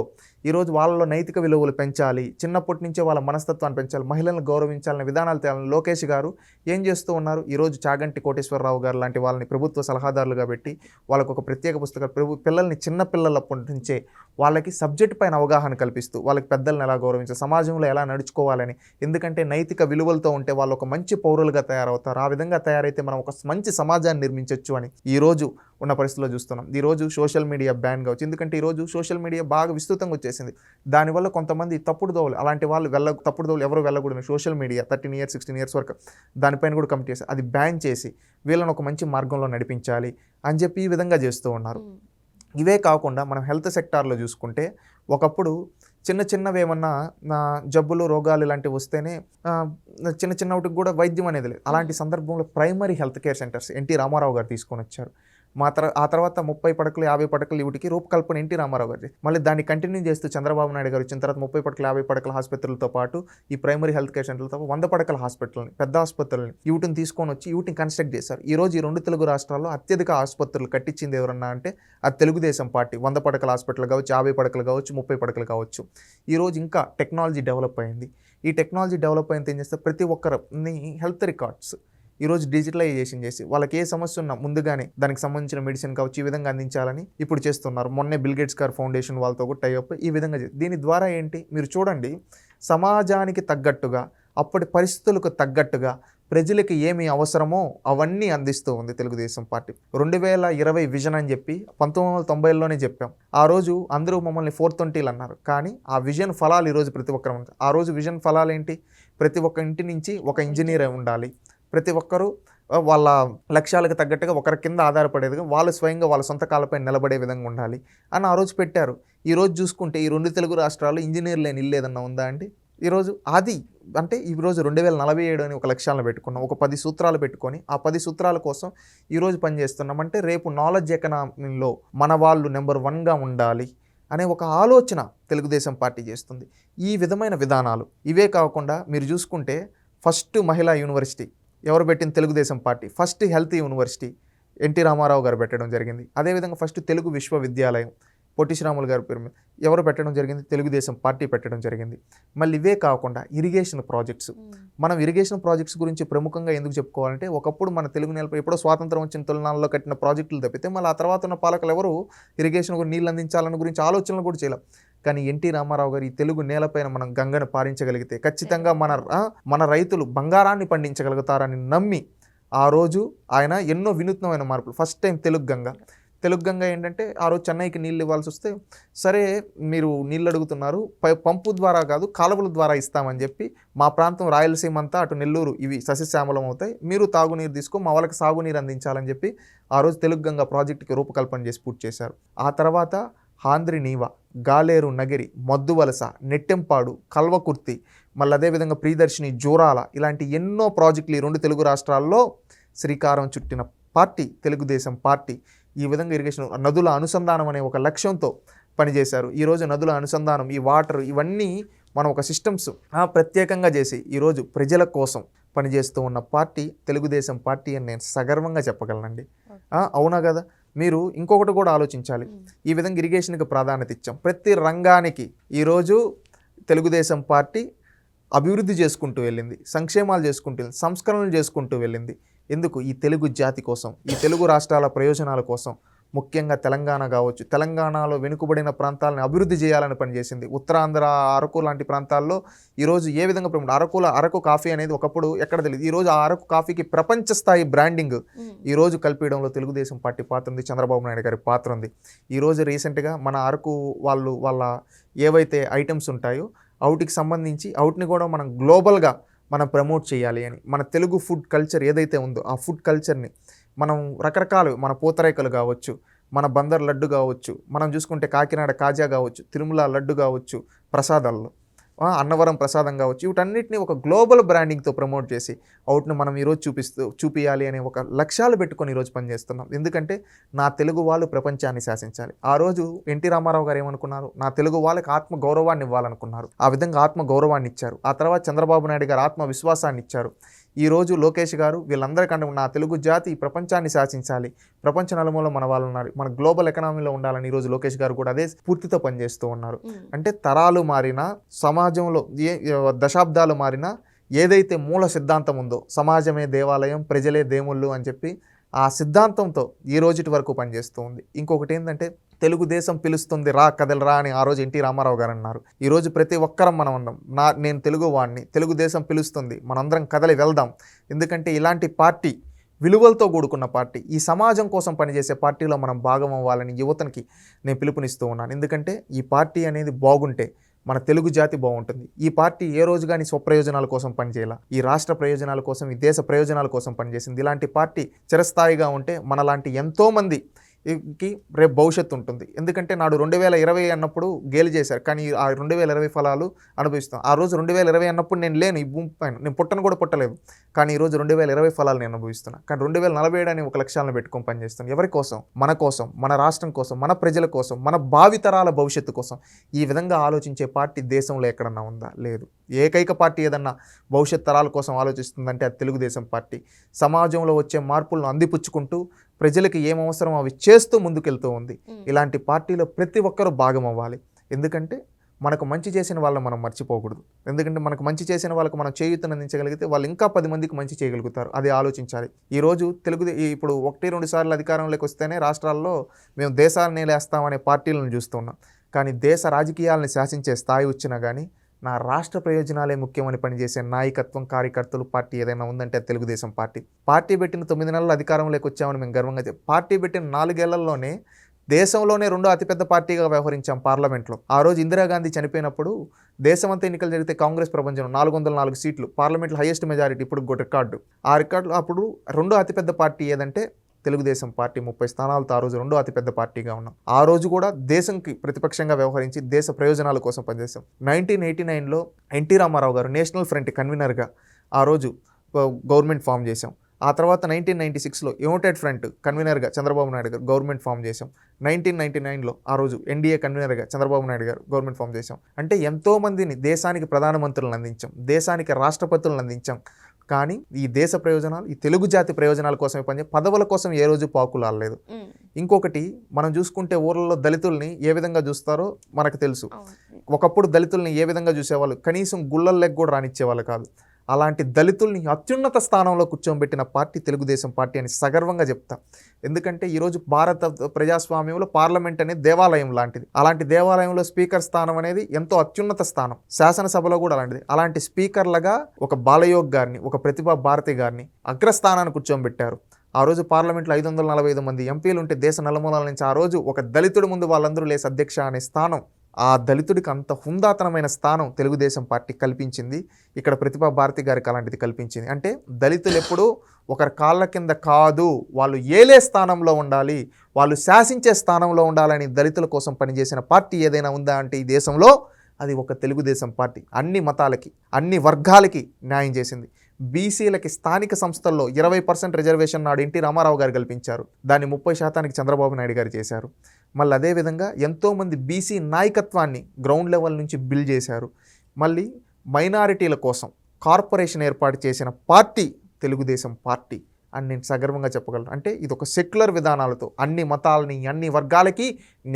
ఈరోజు వాళ్ళలో నైతిక విలువలు పెంచాలి, చిన్నప్పటి నుంచే వాళ్ళ మనస్తత్వాన్ని పెంచాలి, మహిళలను గౌరవించాలనే విధానాలు తేవాలని లోకేష్ గారు ఏం చేస్తూ ఉన్నారు? ఈరోజు చాగంటి కోటేశ్వరరావు గారు లాంటి వాళ్ళని ప్రభుత్వ సలహాదారులుగా పెట్టి వాళ్ళకు ఒక ప్రత్యేక పుస్తకాలు పిల్లల్ని చిన్న పిల్లలప్పటి నుంచే వాళ్ళకి సబ్జెక్ట్ పైన అవగాహన కల్పిస్తూ వాళ్ళకి పెద్దలను ఎలా గౌరవించాలి, సమాజంలో ఎలా నడుచుకోవాలని, ఎందుకంటే నైతిక విలువలతో ఉంటే వాళ్ళు ఒక మంచి పౌరులుగా తయారవుతారు. ఆ విధంగా తయారైతే మనం ఒక మంచి సమాజాన్ని నిర్మించవచ్చు అని ఈరోజు ఉన్న పరిస్థితిలో చూస్తున్నాం. ఈరోజు సోషల్ మీడియా బ్యాన్ కావచ్చు, ఎందుకంటే ఈరోజు సోషల్ మీడియా బాగా విస్తృతంగా వచ్చేసింది. దానివల్ల కొంతమంది తప్పుడు దోవలు, అలాంటి వాళ్ళు తప్పుడు దోవలు ఎవరు వెళ్ళకూడదు. సోషల్ మీడియా 13 ఇయర్స్ 16 ఇయర్స్ వరకు దానిపైన కూడా కమిటీ చేసి అది బ్యాన్ చేసి వీళ్ళని ఒక మంచి మార్గంలో నడిపించాలి అని చెప్పి ఈ విధంగా చేస్తూ ఉన్నారు. ఇవే కాకుండా మనం హెల్త్ సెక్టార్లో చూసుకుంటే ఒకప్పుడు చిన్నవి ఏమన్నా జబ్బులు రోగాలు ఇలాంటివి వస్తేనే చిన్న వాటికి కూడా వైద్యం అనేది లేదు. అలాంటి సందర్భంలో primary health care centres NT Rama Rao గారు తీసుకొని వచ్చారు. ఆ తర్వాత 30 పడకలు 50 పడకలు వీటికి రూపకల్పన ఎన్టీ రామారావు గారి. మళ్ళీ దాన్ని కంటిన్యూ చేస్తూ చంద్రబాబు నాయుడు గారు వచ్చిన తర్వాత 30 పడకలు 50 పడకల ఆసుపత్రులతో పాటు ఈ ప్రైమరీ హెల్త్ కేర్ సెంటర్లతో 100 పడకల హాస్పిటల్ని, పెద్ద ఆసుపత్రులని వీటిని తీసుకొని వచ్చి వీటిని కన్స్ట్రక్ట్ చేశారు. ఈరోజు ఈ 2 తెలుగు రాష్ట్రాల్లో అత్యధిక ఆసుపత్రులు కట్టించింది ఎవరన్నా అంటే అది తెలుగుదేశం పార్టీ. 100 పడకల హాస్పిటల్ కావచ్చు, 50 పడకలు కావచ్చు, 30 పడకలు కావచ్చు. ఈరోజు ఇంకా టెక్నాలజీ డెవలప్ అయింది. ఈ టెక్నాలజీ డెవలప్ అయింది ఏం చేస్తే ప్రతి ఒక్కరిని హెల్త్ రికార్డ్స్ ఈరోజు డిజిటలైజేషన్ చేసి వాళ్ళకి ఏ సమస్య ఉన్నా ముందుగానే దానికి సంబంధించిన మెడిసిన్ కావచ్చు ఈ విధంగా అందించాలని ఇప్పుడు చేస్తున్నారు. మొన్నే బిల్ గేట్స్ గారు ఫౌండేషన్ వాళ్ళతో కూడా టైఅప్ ఈ విధంగా దీని ద్వారా ఏంటి మీరు చూడండి, సమాజానికి తగ్గట్టుగా అప్పటి పరిస్థితులకు తగ్గట్టుగా ప్రజలకు ఏమి అవసరమో అవన్నీ అందిస్తూ ఉంది తెలుగుదేశం పార్టీ. 2020 విజన్ అని చెప్పి 1990లోనే చెప్పాం. ఆ రోజు అందరూ మమ్మల్ని 420 అన్నారు, కానీ ఆ విజన్ ఫలాలు ఈరోజు ప్రతి ఒక్కరు ఉంది. ఆ రోజు విజన్ ఫలాలు ఏంటి? ప్రతి ఒక్క ఇంటి నుంచి ఒక ఇంజనీర్ ఉండాలి, ప్రతి ఒక్కరూ వాళ్ళ లక్ష్యాలకు తగ్గట్టుగా ఒకరి కింద ఆధారపడేదిగా వాళ్ళు స్వయంగా వాళ్ళ సొంత కాళ్ళపై నిలబడే విధంగా ఉండాలి అని ఆ రోజు పెట్టారు. ఈరోజు చూసుకుంటే ఈ 2 తెలుగు రాష్ట్రాలు ఇంజనీర్ లేని ఇల్లు ఏదన్నా ఉందా అండి? ఈరోజు అది అంటే ఈరోజు 2047 అని ఒక లక్ష్యాలను పెట్టుకున్నాం, ఒక 10 సూత్రాలు పెట్టుకొని ఆ 10 సూత్రాల కోసం ఈరోజు పనిచేస్తున్నాం. అంటే రేపు నాలెడ్జ్ ఎకనామీలో మన వాళ్ళు నెంబర్ 1గా ఉండాలి అనే ఒక ఆలోచన తెలుగుదేశం పార్టీ చేస్తుంది. ఈ విధమైన విధానాలు ఇవే కాకుండా మీరు చూసుకుంటే ఫస్ట్ మహిళా యూనివర్సిటీ ఎవరు పెట్టిన? Telugu Desam party. First health university NT Rama Rao గారు పెట్టడం జరిగింది. అదేవిధంగా ఫస్ట్ తెలుగు విశ్వవిద్యాలయం పొట్టి శ్రీరాములు గారి పేరు మీద ఎవరు పెట్టడం జరిగింది? తెలుగుదేశం పార్టీ పెట్టడం జరిగింది. మళ్ళీ ఇవే కాకుండా ఇరిగేషన్ ప్రాజెక్ట్స్, మనం ఇరిగేషన్ ప్రాజెక్ట్స్ గురించి ప్రముఖంగా ఎందుకు చెప్పుకోవాలంటే ఒకప్పుడు మన తెలుగు నేలపై ఎప్పుడో స్వాతంత్రం వచ్చిన తొలినాళ్ళలో కట్టిన ప్రాజెక్టులు తప్పితే మళ్ళీ ఆ తర్వాత ఉన్న పాలకులు ఎవరు ఇరిగేషన్ నీళ్ళు అందించాలని గురించి ఆలోచనలు కూడా చేయలేం. కానీ ఎన్టీ రామారావు గారు ఈ తెలుగు నేలపైన మనం గంగను పారించగలిగితే ఖచ్చితంగా మన రైతులు బంగారాన్ని పండించగలుగుతారని నమ్మి ఆ రోజు ఆయన ఎన్నో వినూత్నమైన మార్పులు. ఫస్ట్ టైం తెలుగు గంగ ఏంటంటే ఆ రోజు చెన్నైకి నీళ్ళు ఇవ్వాల్సి వస్తే సరే మీరు నీళ్ళు అడుగుతున్నారు, పంపు ద్వారా కాదు కాలువల ద్వారా ఇస్తామని చెప్పి మా ప్రాంతం రాయలసీమ అంతా అటు నెల్లూరు ఇవి సస్యశ్యామలం అవుతాయి, మీరు తాగునీరు తీసుకో మా వాళ్ళకి సాగునీరు అందించాలని చెప్పి ఆ రోజు తెలుగు గంగ ప్రాజెక్టుకి రూపకల్పన చేసి పూర్తి చేశారు. ఆ తర్వాత హాంద్రి నీవ, గాలేరు నగిరి, మద్దువలస, నెట్టెంపాడు, కల్వకుర్తి, మళ్ళీ అదేవిధంగా ప్రియదర్శిని, జోరాల ఇలాంటి ఎన్నో ప్రాజెక్టులు ఈ 2 తెలుగు రాష్ట్రాల్లో శ్రీకారం చుట్టిన పార్టీ తెలుగుదేశం పార్టీ. ఈ విధంగా ఇరిగేషన్ నదుల అనుసంధానం అనే ఒక లక్ష్యంతో పనిచేశారు. ఈరోజు నదుల అనుసంధానం, ఈ వాటర్ ఇవన్నీ మనం ఒక సిస్టమ్స్ ప్రత్యేకంగా చేసి ఈరోజు ప్రజల కోసం పనిచేస్తూ ఉన్న పార్టీ తెలుగుదేశం పార్టీ అని నేను సగర్వంగా చెప్పగలనండి. అవునా కదా? మీరు ఇంకొకటి కూడా ఆలోచించాలి. ఈ విధంగా ఇరిగేషన్కి ప్రాధాన్యత ఇచ్చాం. ప్రతి రంగానికి ఈరోజు తెలుగుదేశం పార్టీ అభివృద్ధి చేసుకుంటూ వెళ్ళింది, సంక్షేమాలు చేసుకుంటూ వెళ్ళింది, సంస్కరణలు చేసుకుంటూ వెళ్ళింది. ఎందుకు? ఈ తెలుగు జాతి కోసం, ఈ తెలుగు రాష్ట్రాల ప్రయోజనాల కోసం ముఖ్యంగా తెలంగాణ కావచ్చు, తెలంగాణలో వెనుకబడిన ప్రాంతాలను అభివృద్ధి చేయాలని పనిచేసింది. ఉత్తరాంధ్ర, అరకు లాంటి ప్రాంతాల్లో ఈరోజు ఏ విధంగా అరకు కాఫీ అనేది ఒకప్పుడు ఎక్కడ తెలియదు. ఈరోజు ఆ అరకు కాఫీకి ప్రపంచ స్థాయి బ్రాండింగ్ ఈరోజు కల్పించడంలో తెలుగుదేశం పార్టీ పాత్ర ఉంది, చంద్రబాబు నాయుడు గారి పాత్ర ఉంది. ఈరోజు రీసెంట్గా మన అరకు వాళ్ళ ఏవైతే ఐటమ్స్ ఉంటాయో అవుట్కి సంబంధించి అవుట్ని కూడా మనం గ్లోబల్గా మనం ప్రమోట్ చేయాలి అని, మన తెలుగు ఫుడ్ కల్చర్ ఏదైతే ఉందో ఆ ఫుడ్ కల్చర్ని మనం రకరకాలు, మన పూతరేకలు కావచ్చు, మన బందర్ లడ్డు కావచ్చు, మనం చూసుకుంటే కాకినాడ కాజా కావచ్చు, తిరుమల లడ్డు కావచ్చు, ప్రసాదాల్లో అన్నవరం ప్రసాదం కావచ్చు, వీటన్నిటిని ఒక గ్లోబల్ బ్రాండింగ్తో ప్రమోట్ చేసి అవుట్ను మనం ఈరోజు చూపించాలి అనే ఒక లక్ష్యాలు పెట్టుకొని ఈరోజు పనిచేస్తున్నాం. ఎందుకంటే నా తెలుగు వాళ్ళు ప్రపంచాన్ని శాసించాలి. ఆ రోజు ఎన్టీ రామారావు గారు ఏమనుకున్నారు, నా తెలుగు వాళ్ళకి ఆత్మ గౌరవాన్ని ఇవ్వాలనుకున్నారు. ఆ విధంగా ఆత్మ గౌరవాన్ని ఇచ్చారు. ఆ తర్వాత చంద్రబాబు నాయుడు గారు ఆత్మ విశ్వాసాన్ని ఇచ్చారు. ఈరోజు లోకేష్ గారు వీళ్ళందరికంటే నా తెలుగు జాతి ఈ ప్రపంచాన్ని శాసించాలి, ప్రపంచ నలుమూలలో మన వాళ్ళు ఉన్నారు, మన గ్లోబల్ ఎకనామీలో ఉండాలని ఈరోజు లోకేష్ గారు కూడా అదే స్ఫూర్తితో పనిచేస్తూ ఉన్నారు. అంటే తరాలు మారినా, సమాజంలో దశాబ్దాలు మారినా ఏదైతే మూల సిద్ధాంతం ఉందో, సమాజమే దేవాలయం, ప్రజలే దేవుళ్ళు అని చెప్పి ఆ సిద్ధాంతంతో ఈ రోజుటి వరకు పనిచేస్తూ ఉంది. ఇంకొకటి ఏంటంటే తెలుగుదేశం పిలుస్తుంది రా కదలరా అని ఆ రోజు ఎన్టీ రామారావు గారు అన్నారు. ఈరోజు ప్రతి ఒక్కరం మనం ఉన్నాం, నేను తెలుగు వాడిని, తెలుగుదేశం పిలుస్తుంది, మనందరం కదలి వెళ్దాం. ఎందుకంటే ఇలాంటి పార్టీ విలువలతో కూడుకున్న పార్టీ, ఈ సమాజం కోసం పనిచేసే పార్టీలో మనం భాగం అవ్వాలని యువతనికి నేను పిలుపునిస్తూ ఉన్నాను. ఎందుకంటే ఈ పార్టీ అనేది బాగుంటే మన తెలుగు జాతి బాగుంటుంది. ఈ పార్టీ ఏ రోజు కానీ స్వప్రయోజనాల కోసం పనిచేయాల, ఈ రాష్ట్ర ప్రయోజనాల కోసం, ఈ దేశ ప్రయోజనాల కోసం పనిచేసింది. ఇలాంటి పార్టీ చిరస్థాయిగా ఉంటే మనలాంటి ఎంతోమందికి రేపు భవిష్యత్తు ఉంటుంది. ఎందుకంటే నాడు 2020 అన్నప్పుడు గేలు చేశారు, కానీ ఆ 2020 ఫలాలు అనుభవిస్తాం. ఆ రోజు 2020 అన్నప్పుడు నేను లేను, ఈ భూమి పైన నేను పుట్టను కూడా పుట్టలేదు, కానీ ఈరోజు 2020 ఫలాలు నేను అనుభవిస్తున్నాను. కానీ 2047 అని ఒక లక్ష్యాలను పెట్టుకొని పనిచేస్తాను. ఎవరి కోసం? మన కోసం, మన రాష్ట్రం కోసం, మన ప్రజల కోసం, మన భావితరాల భవిష్యత్తు కోసం. ఈ విధంగా ఆలోచించే పార్టీ దేశంలో ఎక్కడన్నా ఉందా? లేదు. ఏకైక పార్టీ ఏదన్నా భవిష్యత్ తరాల కోసం ఆలోచిస్తుందంటే అది తెలుగుదేశం పార్టీ. సమాజంలో వచ్చే మార్పులను అందిపుచ్చుకుంటూ ప్రజలకు ఏం అవసరం అవి చేస్తూ ముందుకెళ్తూ ఉంది. ఇలాంటి పార్టీలో ప్రతి ఒక్కరూ భాగం అవ్వాలి. ఎందుకంటే మనకు మంచి చేసిన వాళ్ళని మనం మర్చిపోకూడదు. ఎందుకంటే మనకు మంచి చేసిన వాళ్ళకు మనం చేయూతను అందించగలిగితే వాళ్ళు ఇంకా 10 మందికి మంచి చేయగలుగుతారు. అది ఆలోచించాలి. ఈరోజు ఇప్పుడు 1-2 సార్లు అధికారంలోకి వస్తేనే రాష్ట్రాల్లో మేము దేశాన్ని నేలేస్తామనే పార్టీలను చూస్తున్నాం. కానీ దేశ రాజకీయాలను శాసించే స్థాయి వచ్చినా కానీ నా రాష్ట్ర ప్రయోజనాలే ముఖ్యమని పనిచేసే నాయకత్వం, కార్యకర్తలు, పార్టీ ఏదైనా ఉందంటే తెలుగుదేశం పార్టీ. పార్టీ పెట్టిన 9 నెలల అధికారంలోకి వచ్చామని మేము గర్వంగా పార్టీ పెట్టిన 4 ఏళ్లలోనే దేశంలోనే 2వ అతిపెద్ద పార్టీగా వ్యవహరించాం పార్లమెంట్లో. ఆ రోజు ఇందిరాగాంధీ చనిపోయినప్పుడు దేశమంతా ఎన్నికలు జరిగితే కాంగ్రెస్ ప్రపంచంలో 404 సీట్లు, పార్లమెంట్లో హైయెస్ట్ మెజారిటీ, ఇప్పుడు రికార్డు. ఆ రికార్డు అప్పుడు 2వ అతిపెద్ద పార్టీ ఏదంటే తెలుగుదేశం పార్టీ. 30 స్థానాలతో ఆ రోజు 2వ అతిపెద్ద పార్టీగా ఉన్నాం. ఆ రోజు కూడా దేశంకి ప్రతిపక్షంగా వ్యవహరించి దేశ ప్రయోజనాల కోసం పనిచేస్తాం. 1989లో ఎన్టీ రామారావు గారు నేషనల్ ఫ్రంట్ కన్వీనర్గా ఆ రోజు గవర్నమెంట్ ఫామ్ చేశాం. ఆ తర్వాత 1996లో యునైటెడ్ ఫ్రంట్ కన్వీనర్గా చంద్రబాబు నాయుడు గారు గవర్నమెంట్ ఫామ్ చేశాం. 1999లో ఆ రోజు ఎన్డీఏ కన్వీనర్గా చంద్రబాబు నాయుడు గారు గవర్నమెంట్ ఫామ్ చేశాం. అంటే ఎంతోమందిని దేశానికి ప్రధానమంత్రులను అందించాం, దేశానికి రాష్ట్రపతులను అందించాం. కానీ ఈ దేశ ప్రయోజనాలు, ఈ తెలుగు జాతి ప్రయోజనాల కోసమే పనిచేసి పదవుల కోసం ఏ రోజు పాకులాడలేదు. ఇంకొకటి మనం చూసుకుంటే ఊర్లలో దళితుల్ని ఏ విధంగా చూస్తారో మనకు తెలుసు. ఒకప్పుడు దళితుల్ని ఏ విధంగా చూసేవాళ్ళు, కనీసం గుళ్ళల్లోకి కూడా రానిచ్చేవాళ్ళు కాదు. అలాంటి దళితుల్ని అత్యున్నత స్థానంలో కూర్చోబెట్టిన పార్టీ తెలుగుదేశం పార్టీ అని సగర్వంగా చెప్తా. ఎందుకంటే ఈరోజు భారత ప్రజాస్వామ్యంలో పార్లమెంట్ అనేది దేవాలయం లాంటిది. అలాంటి దేవాలయంలో స్పీకర్ స్థానం అనేది ఎంతో అత్యున్నత స్థానం. శాసనసభలో కూడా అలాంటిది. అలాంటి స్పీకర్లుగా ఒక బాలయోగ్ గారిని, ఒక ప్రతిభా భారతి గారిని అగ్రస్థానాన్ని కూర్చోబెట్టారు. ఆ రోజు పార్లమెంట్లో 545 మంది ఎంపీలు ఉంటే దేశ నలుమూలల నుంచి ఆ రోజు ఒక దళితుడి ముందు వాళ్ళందరూ లేసి అధ్యక్ష అనే స్థానం, ఆ దళితుడికి అంత హుందాతనమైన స్థానం తెలుగుదేశం పార్టీ కల్పించింది. ఇక్కడ ప్రతిభా భారతి గారికి అలాంటిది కల్పించింది. అంటే దళితులు ఎప్పుడూ ఒకరి కాళ్ళ కింద కాదు, వాళ్ళు ఏలే స్థానంలో ఉండాలి, వాళ్ళు శాసించే స్థానంలో ఉండాలని దళితుల కోసం పనిచేసిన పార్టీ ఏదైనా ఉందా అంటే ఈ దేశంలో అది ఒక తెలుగుదేశం పార్టీ. అన్ని మతాలకి, అన్ని వర్గాలకి న్యాయం చేసింది. బీసీలకి స్థానిక సంస్థల్లో 20% రిజర్వేషన్ నాడు ఎన్టీ రామారావు గారు కల్పించారు. దాన్ని 30% చంద్రబాబు నాయుడు గారు చేశారు. మళ్ళీ అదేవిధంగా ఎంతోమంది బీసీ నాయకత్వాన్ని గ్రౌండ్ లెవెల్ నుంచి బిల్డ్ చేశారు. మళ్ళీ మైనారిటీల కోసం కార్పొరేషన్ ఏర్పాటు చేసిన పార్టీ తెలుగుదేశం పార్టీ అని నేను సగర్వంగా చెప్పగలను. అంటే ఇది ఒక సెక్యులర్ విధానాలతో అన్ని మతాలని, అన్ని వర్గాలకి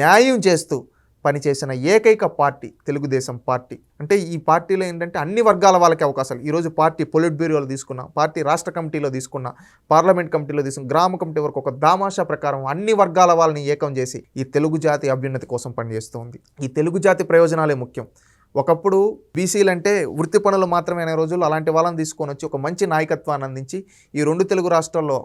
న్యాయం చేస్తూ పనిచేసిన ఏకైక పార్టీ తెలుగుదేశం పార్టీ. అంటే ఈ పార్టీలో ఏంటంటే అన్ని వర్గాల వాళ్ళకి అవకాశాలు. ఈరోజు పార్టీ పొలిట్ బ్యూరోలో తీసుకున్న, పార్టీ రాష్ట్ర కమిటీలో తీసుకున్న, పార్లమెంట్ కమిటీలో తీసుకున్న, గ్రామ కమిటీ వరకు ఒక దామాషా ప్రకారం అన్ని వర్గాల వాళ్ళని ఏకం చేసి ఈ తెలుగు జాతి అభ్యున్నతి కోసం పనిచేస్తుంది. ఈ తెలుగు జాతి ప్రయోజనాలే ముఖ్యం. ఒకప్పుడు బీసీలు అంటే వృత్తి పనులు మాత్రమే అనే రోజుల్లో అలాంటి వాళ్ళని తీసుకొని వచ్చి ఒక మంచి నాయకత్వాన్ని అందించి ఈ 2 తెలుగు రాష్ట్రాల్లో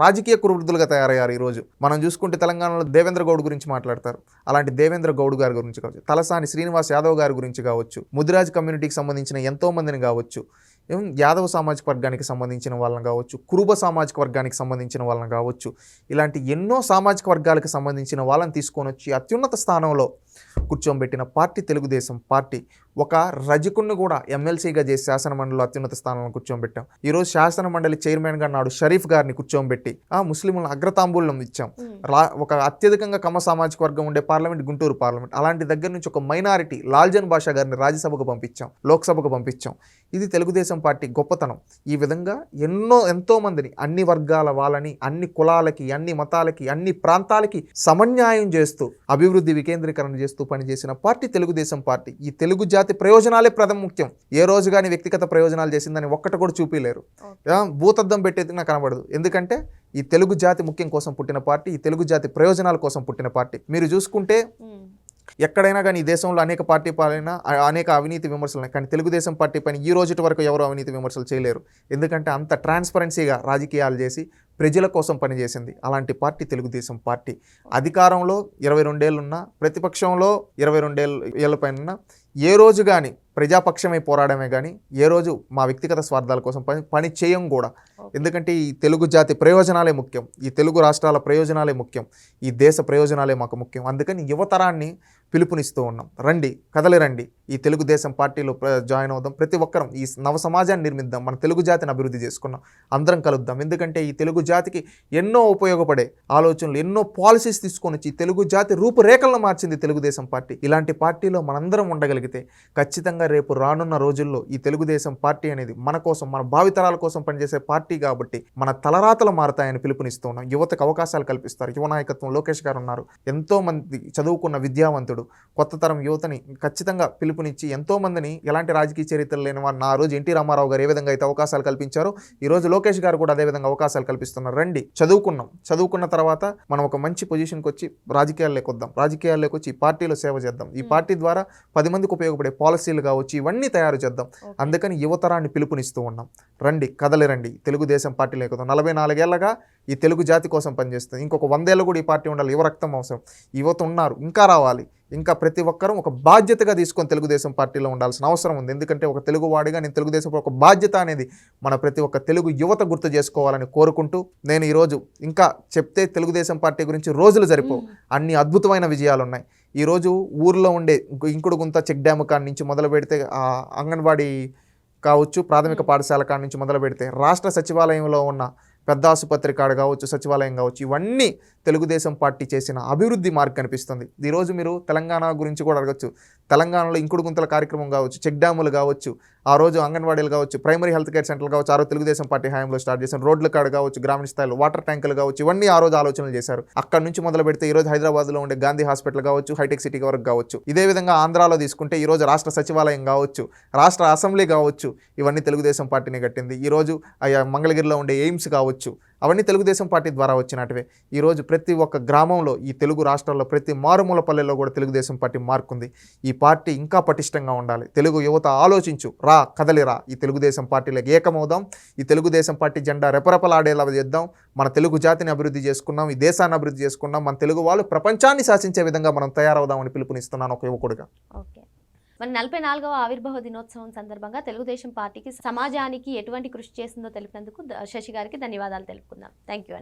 రాజకీయ కురువృద్ధులుగా తయారయ్యారు. ఈరోజు మనం చూసుకుంటే తెలంగాణలో దేవేంద్ర గౌడ్ గురించి మాట్లాడతారు. అలాంటి దేవేంద్ర గౌడ్ గారి గురించి కావచ్చు, తలసాని శ్రీనివాస్ యాదవ్ గారి గురించి కావచ్చు, ముదిరాజ్ కమ్యూనిటీకి సంబంధించిన ఎంతో మందిని కావచ్చు, యాదవ సామాజిక వర్గానికి సంబంధించిన వాళ్ళని కావచ్చు, కురుబ సామాజిక వర్గానికి సంబంధించిన వాళ్ళని కావచ్చు, ఇలాంటి ఎన్నో సామాజిక వర్గాలకు సంబంధించిన వాళ్ళని తీసుకొని వచ్చి అత్యున్నత స్థానంలో కూర్చోబెట్టిన పార్టీ తెలుగుదేశం పార్టీ. ఒక రజకుడిని కూడా ఎమ్మెల్సీగా చేసి శాసనమండలిలో అత్యున్నత స్థానంలో కూర్చోబెట్టాం. ఈరోజు శాసనమండలి చైర్మన్గా నాడు షరీఫ్ గారిని కూర్చోబెట్టి ముస్లింలను అగ్రతాంబూలం ఇచ్చాం. ఒక అత్యధికంగా కమ్మ సామాజిక వర్గం ఉండే పార్లమెంట్ గుంటూరు పార్లమెంట్, అలాంటి దగ్గర నుంచి ఒక మైనారిటీ లాల్జన్ బాషా గారిని రాజ్యసభకు పంపించాం, లోక్సభకు పంపించాం. ఇది తెలుగుదేశం పార్టీ గొప్పతనం. ఈ విధంగా ఎంతో మందిని, అన్ని వర్గాల వాళ్ళని, అన్ని కులాలకి, అన్ని మతాలకి, అన్ని ప్రాంతాలకి సమన్యాయం చేస్తూ అభివృద్ధి వికేంద్రీకరణ చేస్తూ పనిచేసిన పార్టీ తెలుగుదేశం పార్టీ. ఈ తెలుగు జాతి ప్రయోజనాలే ప్రథమ ముఖ్యం. ఏ రోజు కానీ వ్యక్తిగత ప్రయోజనాలు చేసిందని ఒక్కటి కూడా చూపిలేరు. భూతద్దం పెట్టేది నాకు కనబడదు. ఎందుకంటే ఈ తెలుగు జాతి ముఖ్యం కోసం పుట్టిన పార్టీ, ఈ తెలుగు జాతి ప్రయోజనాల కోసం పుట్టిన పార్టీ. మీరు చూసుకుంటే ఎక్కడైనా కానీ ఈ దేశంలో అనేక పార్టీ పైన అనేక అవినీతి విమర్శలు ఉన్నాయి. కానీ తెలుగుదేశం పార్టీ పైన ఈ రోజు వరకు ఎవరు అవినీతి విమర్శలు చేయలేరు. ఎందుకంటే అంత ట్రాన్స్పరెన్సీగా రాజకీయాలు చేసి ప్రజల కోసం పనిచేసింది అలాంటి పార్టీ తెలుగుదేశం పార్టీ. అధికారంలో 22 ఏళ్ళున్నా, ప్రతిపక్షంలో 22 ఏళ్ళ పైన ఏ రోజు కానీ ప్రజాపక్షమై పోరాడమే కానీ ఏ రోజు మా వ్యక్తిగత స్వార్థాల కోసం పని చేయం కూడా. ఎందుకంటే ఈ తెలుగు జాతి ప్రయోజనాలే ముఖ్యం, ఈ తెలుగు రాష్ట్రాల ప్రయోజనాలే ముఖ్యం, ఈ దేశ ప్రయోజనాలే మాకు ముఖ్యం. అందుకని యువతరాన్ని పిలుపునిస్తూ ఉన్నాం. రండి, కదలిరండి, ఈ తెలుగుదేశం పార్టీలో జాయిన్ అవుదాం. ప్రతి ఒక్కరం ఈ నవ సమాజాన్ని నిర్మిద్దాం, మన తెలుగు జాతిని అభివృద్ధి చేసుకున్నాం, అందరం కలుద్దాం. ఎందుకంటే ఈ తెలుగు జాతికి ఎన్నో ఉపయోగపడే ఆలోచనలు, ఎన్నో పాలసీస్ తీసుకొని వచ్చి తెలుగు జాతి రూపురేఖలను మార్చింది తెలుగుదేశం పార్టీ. ఇలాంటి పార్టీలో మనందరం ఉండగలిగితే ఖచ్చితంగా రేపు రానున్న రోజుల్లో ఈ తెలుగుదేశం పార్టీ అనేది మన కోసం, మన భావితరాల కోసం పనిచేసే పార్టీ కాబట్టి మన తలరాతలు మారతాయని పిలుపునిస్తూ ఉన్నాం. యువతకు అవకాశాలు కల్పిస్తారు. యువ నాయకత్వం లోకేష్ గారు ఉన్నారు. ఎంతో మంది చదువుకున్న విద్యావంతుడు కొత్త తరం యువతని ఖచ్చితంగా పిలుపునిచ్చి ఎంతో మందిని, ఎలాంటి రాజకీయ చరిత్ర లేని వారిని ఆ రోజు ఎన్టీ రామారావు గారు ఏ విధంగా అయితే అవకాశాలు కల్పించారో ఈ రోజు లోకేష్ గారు కూడా అదే విధంగా అవకాశాలు కల్పిస్తున్నారు. రండి, చదువుకున్న తర్వాత మనం ఒక మంచి పొజిషన్కి వచ్చి రాజకీయాల్లోకి వద్దాం, రాజకీయాల్లోకి వచ్చి ఈ పార్టీలో సేవ చేద్దాం, ఈ పార్టీ ద్వారా 10 మందికి ఉపయోగపడే పాలసీలు కావచ్చు ఇవన్నీ తయారు చేద్దాం. అందుకని యువతరాన్ని పిలుపునిస్తూ ఉన్నాం. రండి, కదలిరండి, తెలుగుదేశం పార్టీ లేకపోతే 44 ఏళ్ళగా ఈ తెలుగు జాతి కోసం పనిచేస్తుంది. ఇంకొక 100 ఏళ్ళు కూడా ఈ పార్టీ ఉండాలి. యువ రక్తం అవసరం. యువత ఉన్నారు, ఇంకా రావాలి. ఇంకా ప్రతి ఒక్కరూ ఒక బాధ్యతగా తీసుకొని తెలుగుదేశం పార్టీలో ఉండాల్సిన అవసరం ఉంది. ఎందుకంటే ఒక తెలుగువాడిగా నేను తెలుగుదేశం ఒక బాధ్యత అనేది మన ప్రతి ఒక్క తెలుగు యువత గుర్తు చేసుకోవాలని కోరుకుంటూ, నేను ఈరోజు ఇంకా చెప్తే తెలుగుదేశం పార్టీ గురించి రోజులు సరిపోవు, అన్ని అద్భుతమైన విజయాలు ఉన్నాయి. ఈరోజు ఊర్లో ఉండే ఇంకుడు గుంత చెక్ డ్యామ్ కాడి నుంచి మొదలు పెడితే అంగన్వాడీ కావచ్చు, ప్రాథమిక పాఠశాల కాడి నుంచి మొదలు పెడితే రాష్ట్ర సచివాలయంలో ఉన్న పెద్ద ఆసుపత్రి కాడ కావచ్చు, సచివాలయం కావచ్చు, ఇవన్నీ తెలుగుదేశం పార్టీ చేసిన అభివృద్ధి మార్క్ కనిపిస్తుంది. ఈరోజు మీరు తెలంగాణ గురించి కూడా అడగచ్చు. తెలంగాణలో ఇంకుడు గుంతల కార్యక్రమం కావచ్చు, చెక్ డ్యాములు కావచ్చు, ఆ రోజు అంగన్వాడీలు కావచ్చు, ప్రైమరీ హెల్త్ కేర్ సెంటర్లు కావచ్చు, ఆ రోజు తెలుగుదేశం పార్టీ హయాంలో స్టార్ట్ చేశారు. రోడ్ల కాడ కావచ్చు, గ్రామీణ స్థాయిలో వాటర్ ట్యాంకులు కావచ్చు, ఇవన్నీ ఆ రోజు ఆలోచనలు చేశారు. అక్కడ నుంచి మొదలు పెడితే ఈరోజు హైదరాబాద్లో ఉండే గాంధీ హాస్పిటల్ కావచ్చు, హైటెక్ సిటీ వరకు కావచ్చు. ఇదే విధంగా ఆంధ్రాలో తీసుకుంటే ఈరోజు రాష్ట్ర సచివాలయం కావచ్చు, రాష్ట్ర అసెంబ్లీ కావచ్చు, ఇవన్నీ తెలుగుదేశం పార్టీని కట్టింది. ఈరోజు మంగళగిరిలో ఉండే ఎయిమ్స్ కావచ్చు, అవన్నీ తెలుగుదేశం పార్టీ ద్వారా వచ్చినట్టువే. ఈరోజు ప్రతి ఒక్క గ్రామంలో, ఈ తెలుగు రాష్ట్రాల్లో ప్రతి మారుమూల పల్లెల్లో కూడా తెలుగుదేశం పార్టీ మార్కుంది. ఈ పార్టీ ఇంకా పటిష్టంగా ఉండాలి. తెలుగు యువత ఆలోచించు, రా, కదలిరా, ఈ తెలుగుదేశం పార్టీలోకి ఏకమవుదాం. ఈ తెలుగుదేశం పార్టీ జెండా రెపరెపలాడేలా చేద్దాం. మన తెలుగు జాతిని అభివృద్ధి చేసుకున్నాం, ఈ దేశాన్ని అభివృద్ధి చేసుకున్నాం. మన తెలుగు వాళ్ళు ప్రపంచాన్ని శాసించే విధంగా మనం తయారవుదామని పిలుపునిస్తున్నాను ఒక యువకుడిగా. ఓకే, మరి 44వ ఆవిర్భావ దినోత్సవం సందర్భంగా తెలుగుదేశం పార్టీకి, సమాజానికి ఎటువంటి కృషి చేసిందో తెలిపినందుకు శశి గారికి ధన్యవాదాలు తెలుపుకుందాం. Thank you.